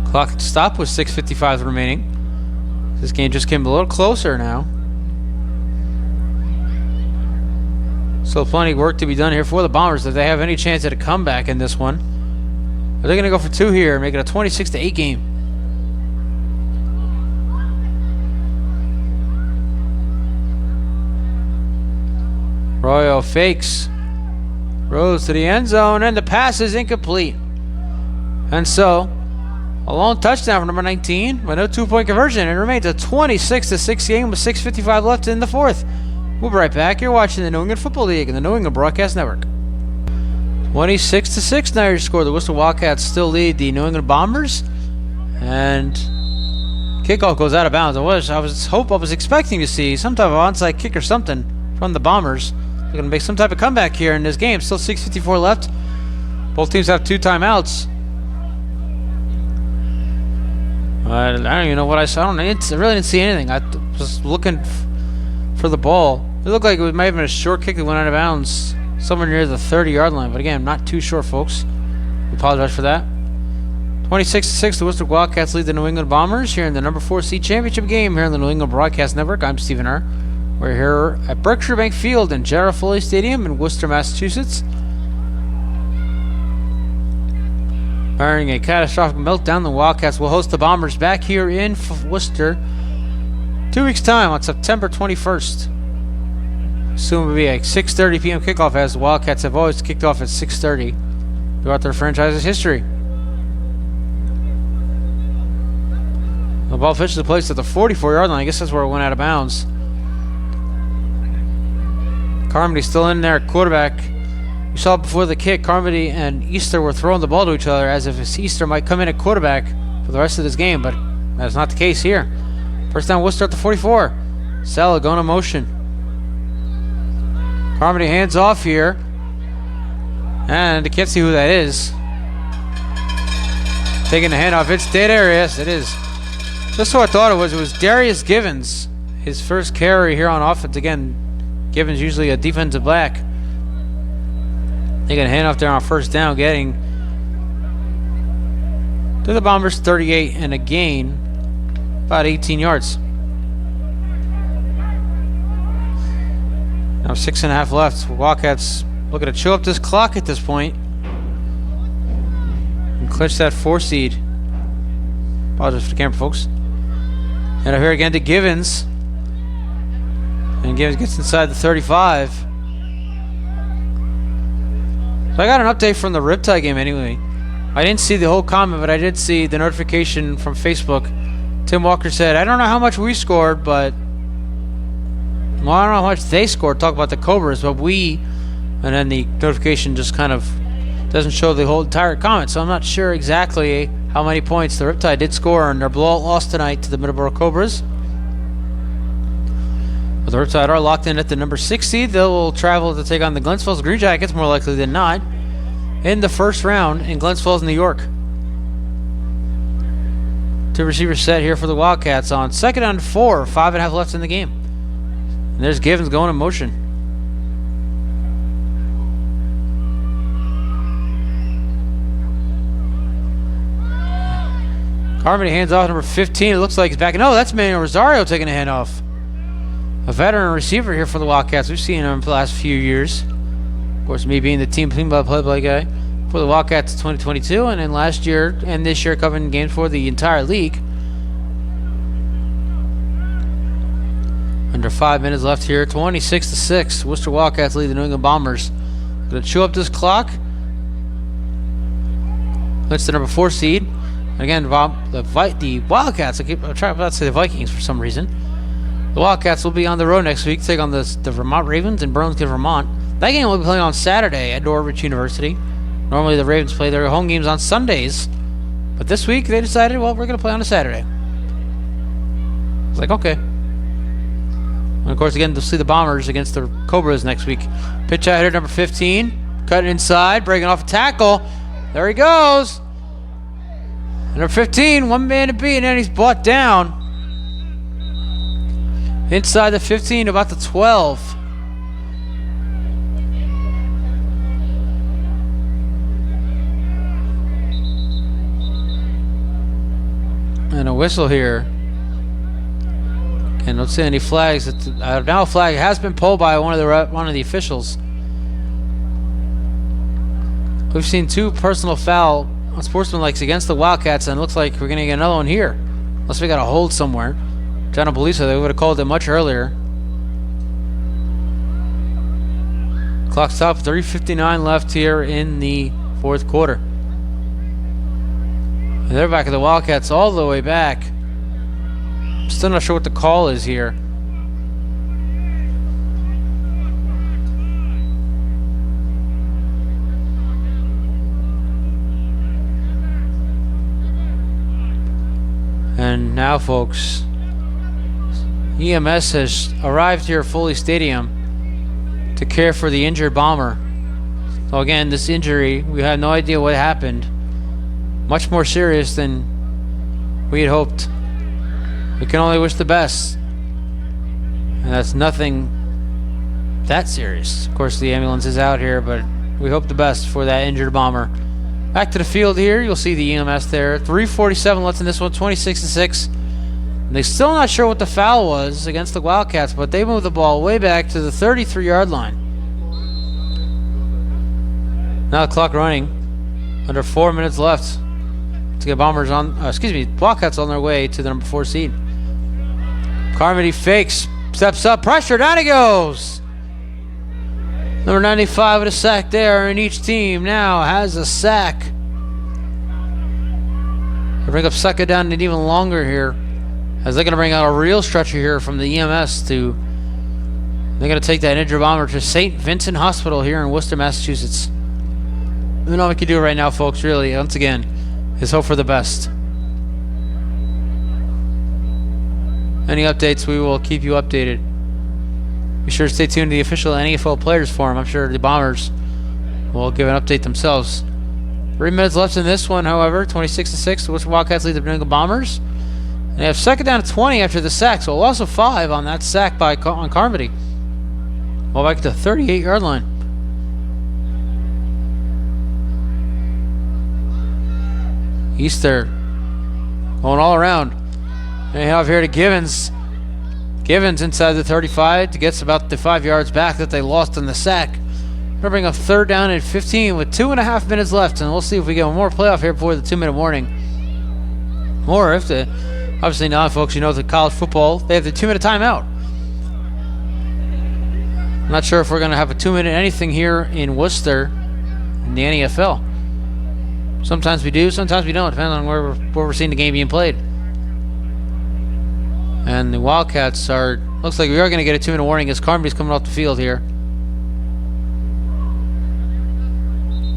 Clock stop with 6:55 remaining. This game just came a little closer now. So plenty of work to be done here for the Bombers if they have any chance at a comeback in this one. But they're going to go for 2 here and make it a 26-8 game. Arroyo fakes. Rose to the end zone, and the pass is incomplete. And so, a long touchdown from number 19, but no 2-point conversion. It remains a 26-6 game with 6:55 left in the fourth. We'll be right back. You're watching the New England Football League and the New England Broadcast Network. 26-6 now your score. The Worcester Wildcats still lead the New England Bombers. And kickoff goes out of bounds. I was expecting to see some type of onside kick or something from the Bombers. They're going to make some type of comeback here in this game. Still 6:54 left. Both teams have 2 timeouts. I don't even know what I saw. I really didn't see anything. I was looking for the ball. It looked like it might have been a short kick that went out of bounds somewhere near the 30-yard line. But again, not too sure, folks. We apologize for that. 26-6, the Worcester Wildcats lead the New England Bombers here in the number 4 seed championship game here on the New England Broadcast Network. I'm Stephen R. We're here at Berkshire Bank Field and Gerald Foley Stadium in Worcester, Massachusetts. Barring a catastrophic meltdown, the Wildcats will host the Bombers back here in Worcester 2 weeks' time on September 21st. Soon will be a 6:30 p.m. kickoff, as the Wildcats have always kicked off at 6:30 throughout their franchise's history. The ball officially placed at the 44-yard line. I guess that's where it went out of bounds. Carmody still in there at quarterback. You saw before the kick, Carmody and Easter were throwing the ball to each other as if Easter might come in at quarterback for the rest of this game, but that's not the case here. First down, Worcester at the 44. Sella going to motion. Carmody hands off here. And I can't see who that is. Taking the handoff. It's dead air. Yes, it is. Just who I thought it was. It was Darius Givens. His first carry here on offense. Again, Givens usually a defensive back. Taking a handoff there on first down. Getting to the Bombers 38 and a gain. About 18 yards. Now 6.5 left. Wildcats looking to chew up this clock at this point and clinch that 4 seed. Apologize for the camera, folks. And over here again to Givens. And Givens gets inside the 35. So I got an update from the Riptide game anyway. I didn't see the whole comment, but I did see the notification from Facebook. Tim Walker said, I don't know how much we scored, but well, I don't know how much they scored. Talk about the Cobras, but we, and then the notification just kind of doesn't show the whole entire comment. So I'm not sure exactly how many points the Riptide did score in their blowout loss tonight to the Middleborough Cobras. But the Riptide are locked in at the number 6 seed. They'll travel to take on the Glens Falls Green Jackets, more likely than not, in the first round in Glens Falls, New York. 2 receivers set here for the Wildcats on 2nd and 4, 5.5 left in the game. And there's Givens going in motion. Carmody hands off number 15. It looks like he's back. No, that's Manuel Rosario taking a handoff. A veteran receiver here for the Wildcats. We've seen him for the last few years. Of course, me being the team play-by-play guy for the Wildcats 2022, and then last year and this year covering games for the entire league. Under 5 minutes left here. 26-6. Worcester Wildcats lead the New England Bombers. Going to chew up this clock. That's the number 4 seed. And again, the Wildcats. I'm trying to say the Vikings for some reason. The Wildcats will be on the road next week to take on the Vermont Ravens in Burlington, Vermont. That game will be playing on Saturday at Norwich University. Normally the Ravens play their home games on Sundays, but this week they decided, well, we're going to play on a Saturday. It's like, okay. And of course, again, they'll see the Bombers against the Cobras next week. Pitch out here, number 15. Cutting inside, breaking off a tackle. There he goes. Number 15, one man to beat, and then he's brought down. Inside the 15, about the 12. And a whistle here. And don't see any flags. Now a flag has been pulled by one of the officials. We've seen 2 personal foul unsportsmanlike against the Wildcats, and it looks like we're going to get another one here. Unless we got a hold somewhere. I don't believe so. They would have called it much earlier. Clock stop, 3:59 left here in the 4th quarter. And they're back at the Wildcats all the way back. Still not sure what the call is here. And now, folks, EMS has arrived here at Foley Stadium to care for the injured Bomber. So again, this injury, we have no idea what happened. Much more serious than we had hoped. We can only wish the best. And that's nothing that serious. Of course, the ambulance is out here, but we hope the best for that injured Bomber. Back to the field here. You'll see the EMS there. 3:47 left in this one, 26-6. They're still not sure what the foul was against the Wildcats, but they moved the ball way back to the 33-yard line. Now the clock running. Under 4 minutes left to get Bombers on, Wildcats on their way to the number 4 seed. Carmody fakes, steps up, pressure, down he goes. Number 95 with a sack there, and each team now has a sack. They bring up Sucka down and even longer here, as they're going to bring out a real stretcher here from the EMS to. They're going to take that injured Bomber to St. Vincent Hospital here in Worcester, Massachusetts. And all we can do right now, folks, really, once again, is hope for the best. Any updates, we will keep you updated. Be sure to stay tuned to the official NFL Players Forum. I'm sure the Bombers will give an update themselves. 3 minutes left in this one, however. 26-6. The Worcester Wildcats lead the New England Bombers. And they have second down to 20 after the sack, so a loss of 5 on that sack on Carmody. Well, back to the 38-yard line. Easter going all around. They have here to Givens. Givens inside the 35 to get about the 5 yards back that they lost in the sack. They're bringing up third down and 15 with 2.5 minutes left, and we'll see if we get one more playoff here before the 2-minute warning. Or if the, obviously now, folks, you know the college football, they have the 2-minute timeout. I'm not sure if we're going to have a 2-minute anything here in Worcester in the NFL. Sometimes we do, sometimes we don't, depending on where we're seeing the game being played. And the Wildcats are, looks like we are going to get a 2-minute warning as Carmody's coming off the field here.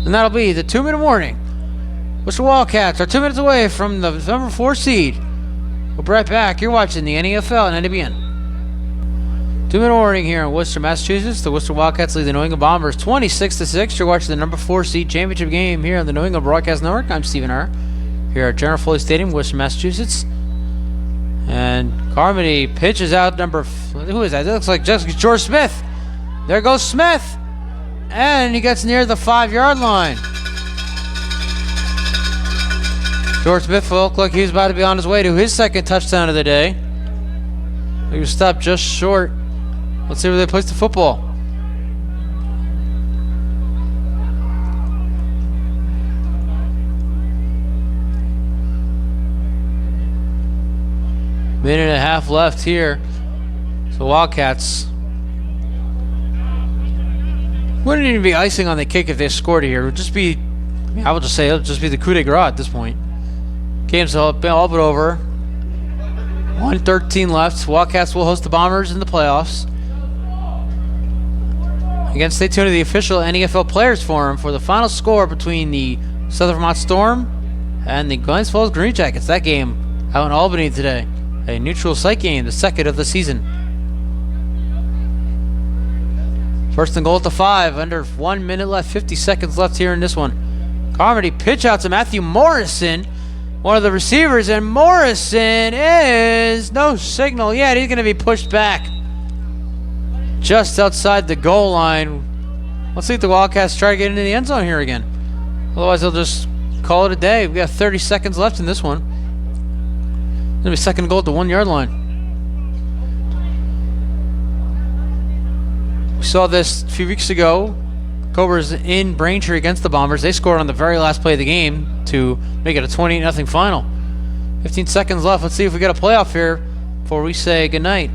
And that'll be the 2-minute warning. Worcester Wildcats are 2 minutes away from the number 4 seed. We'll be right back. You're watching the NFL and NWN. 2-minute warning here in Worcester, Massachusetts. The Worcester Wildcats lead the New England Bombers 26-6. You're watching the number 4 seed championship game here on the New England Broadcast Network. I'm Stephen R. here at General Foley Stadium, Worcester, Massachusetts. And Carmody pitches out who is that? It looks like George Smith. There goes Smith. And he gets near the 5-yard line. George Smith looked like he was about to be on his way to his second touchdown of the day. He was stopped just short. Let's see where they place the football. Minute and a half left here. So Wildcats wouldn't even be icing on the cake if they scored here. It would just be, I would just say, it'll just be the coup de grace at this point. Game's all but over. 1:13 left. Wildcats will host the Bombers in the playoffs. Again, stay tuned to the official NFL Players Forum for the final score between the Southern Vermont Storm and the Glens Falls Green Jackets. That game out in Albany today. A neutral site game, the second of the season. First and goal at the 5. Under 1 minute left, 50 seconds left here in this one. Carmody pitch out to Matthew Morrison, one of the receivers, and Morrison is no signal yet. He's going to be pushed back just outside the goal line. Let's see if the Wildcats try to get into the end zone here again. Otherwise, they'll just call it a day. We've got 30 seconds left in this one. It's going to be second goal at the 1-yard line. We saw this a few weeks ago. Cobras in Braintree against the Bombers. They scored on the very last play of the game to make it a 28-0 final. 15 seconds left. Let's see if we get a playoff here before we say goodnight.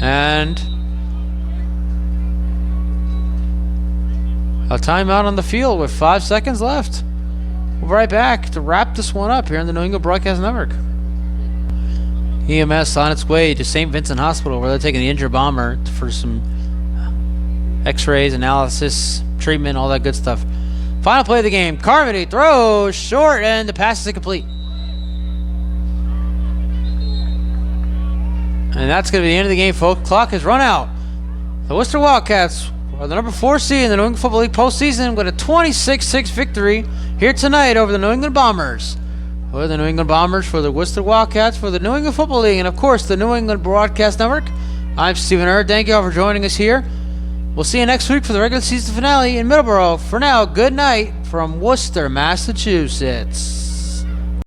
And a timeout on the field with 5 seconds left. We'll be right back to wrap this one up here on the New England Broadcast Network. EMS on its way to St. Vincent Hospital where they're taking the injured bomber for some x-rays, analysis, treatment, all that good stuff. Final play of the game. Carmody throws short and the pass is incomplete. And that's going to be the end of the game, folks. Clock has run out. The Worcester Wildcats are the number 4 seed in the New England Football League postseason with a 26-6 victory here tonight over the New England Bombers. For the New England Bombers, for the Worcester Wildcats, for the New England Football League, and of course the New England Broadcast Network. I'm Stephen Err. Thank you all for joining us here. We'll see you next week for the regular season finale in Middleborough. For now, good night from Worcester, Massachusetts.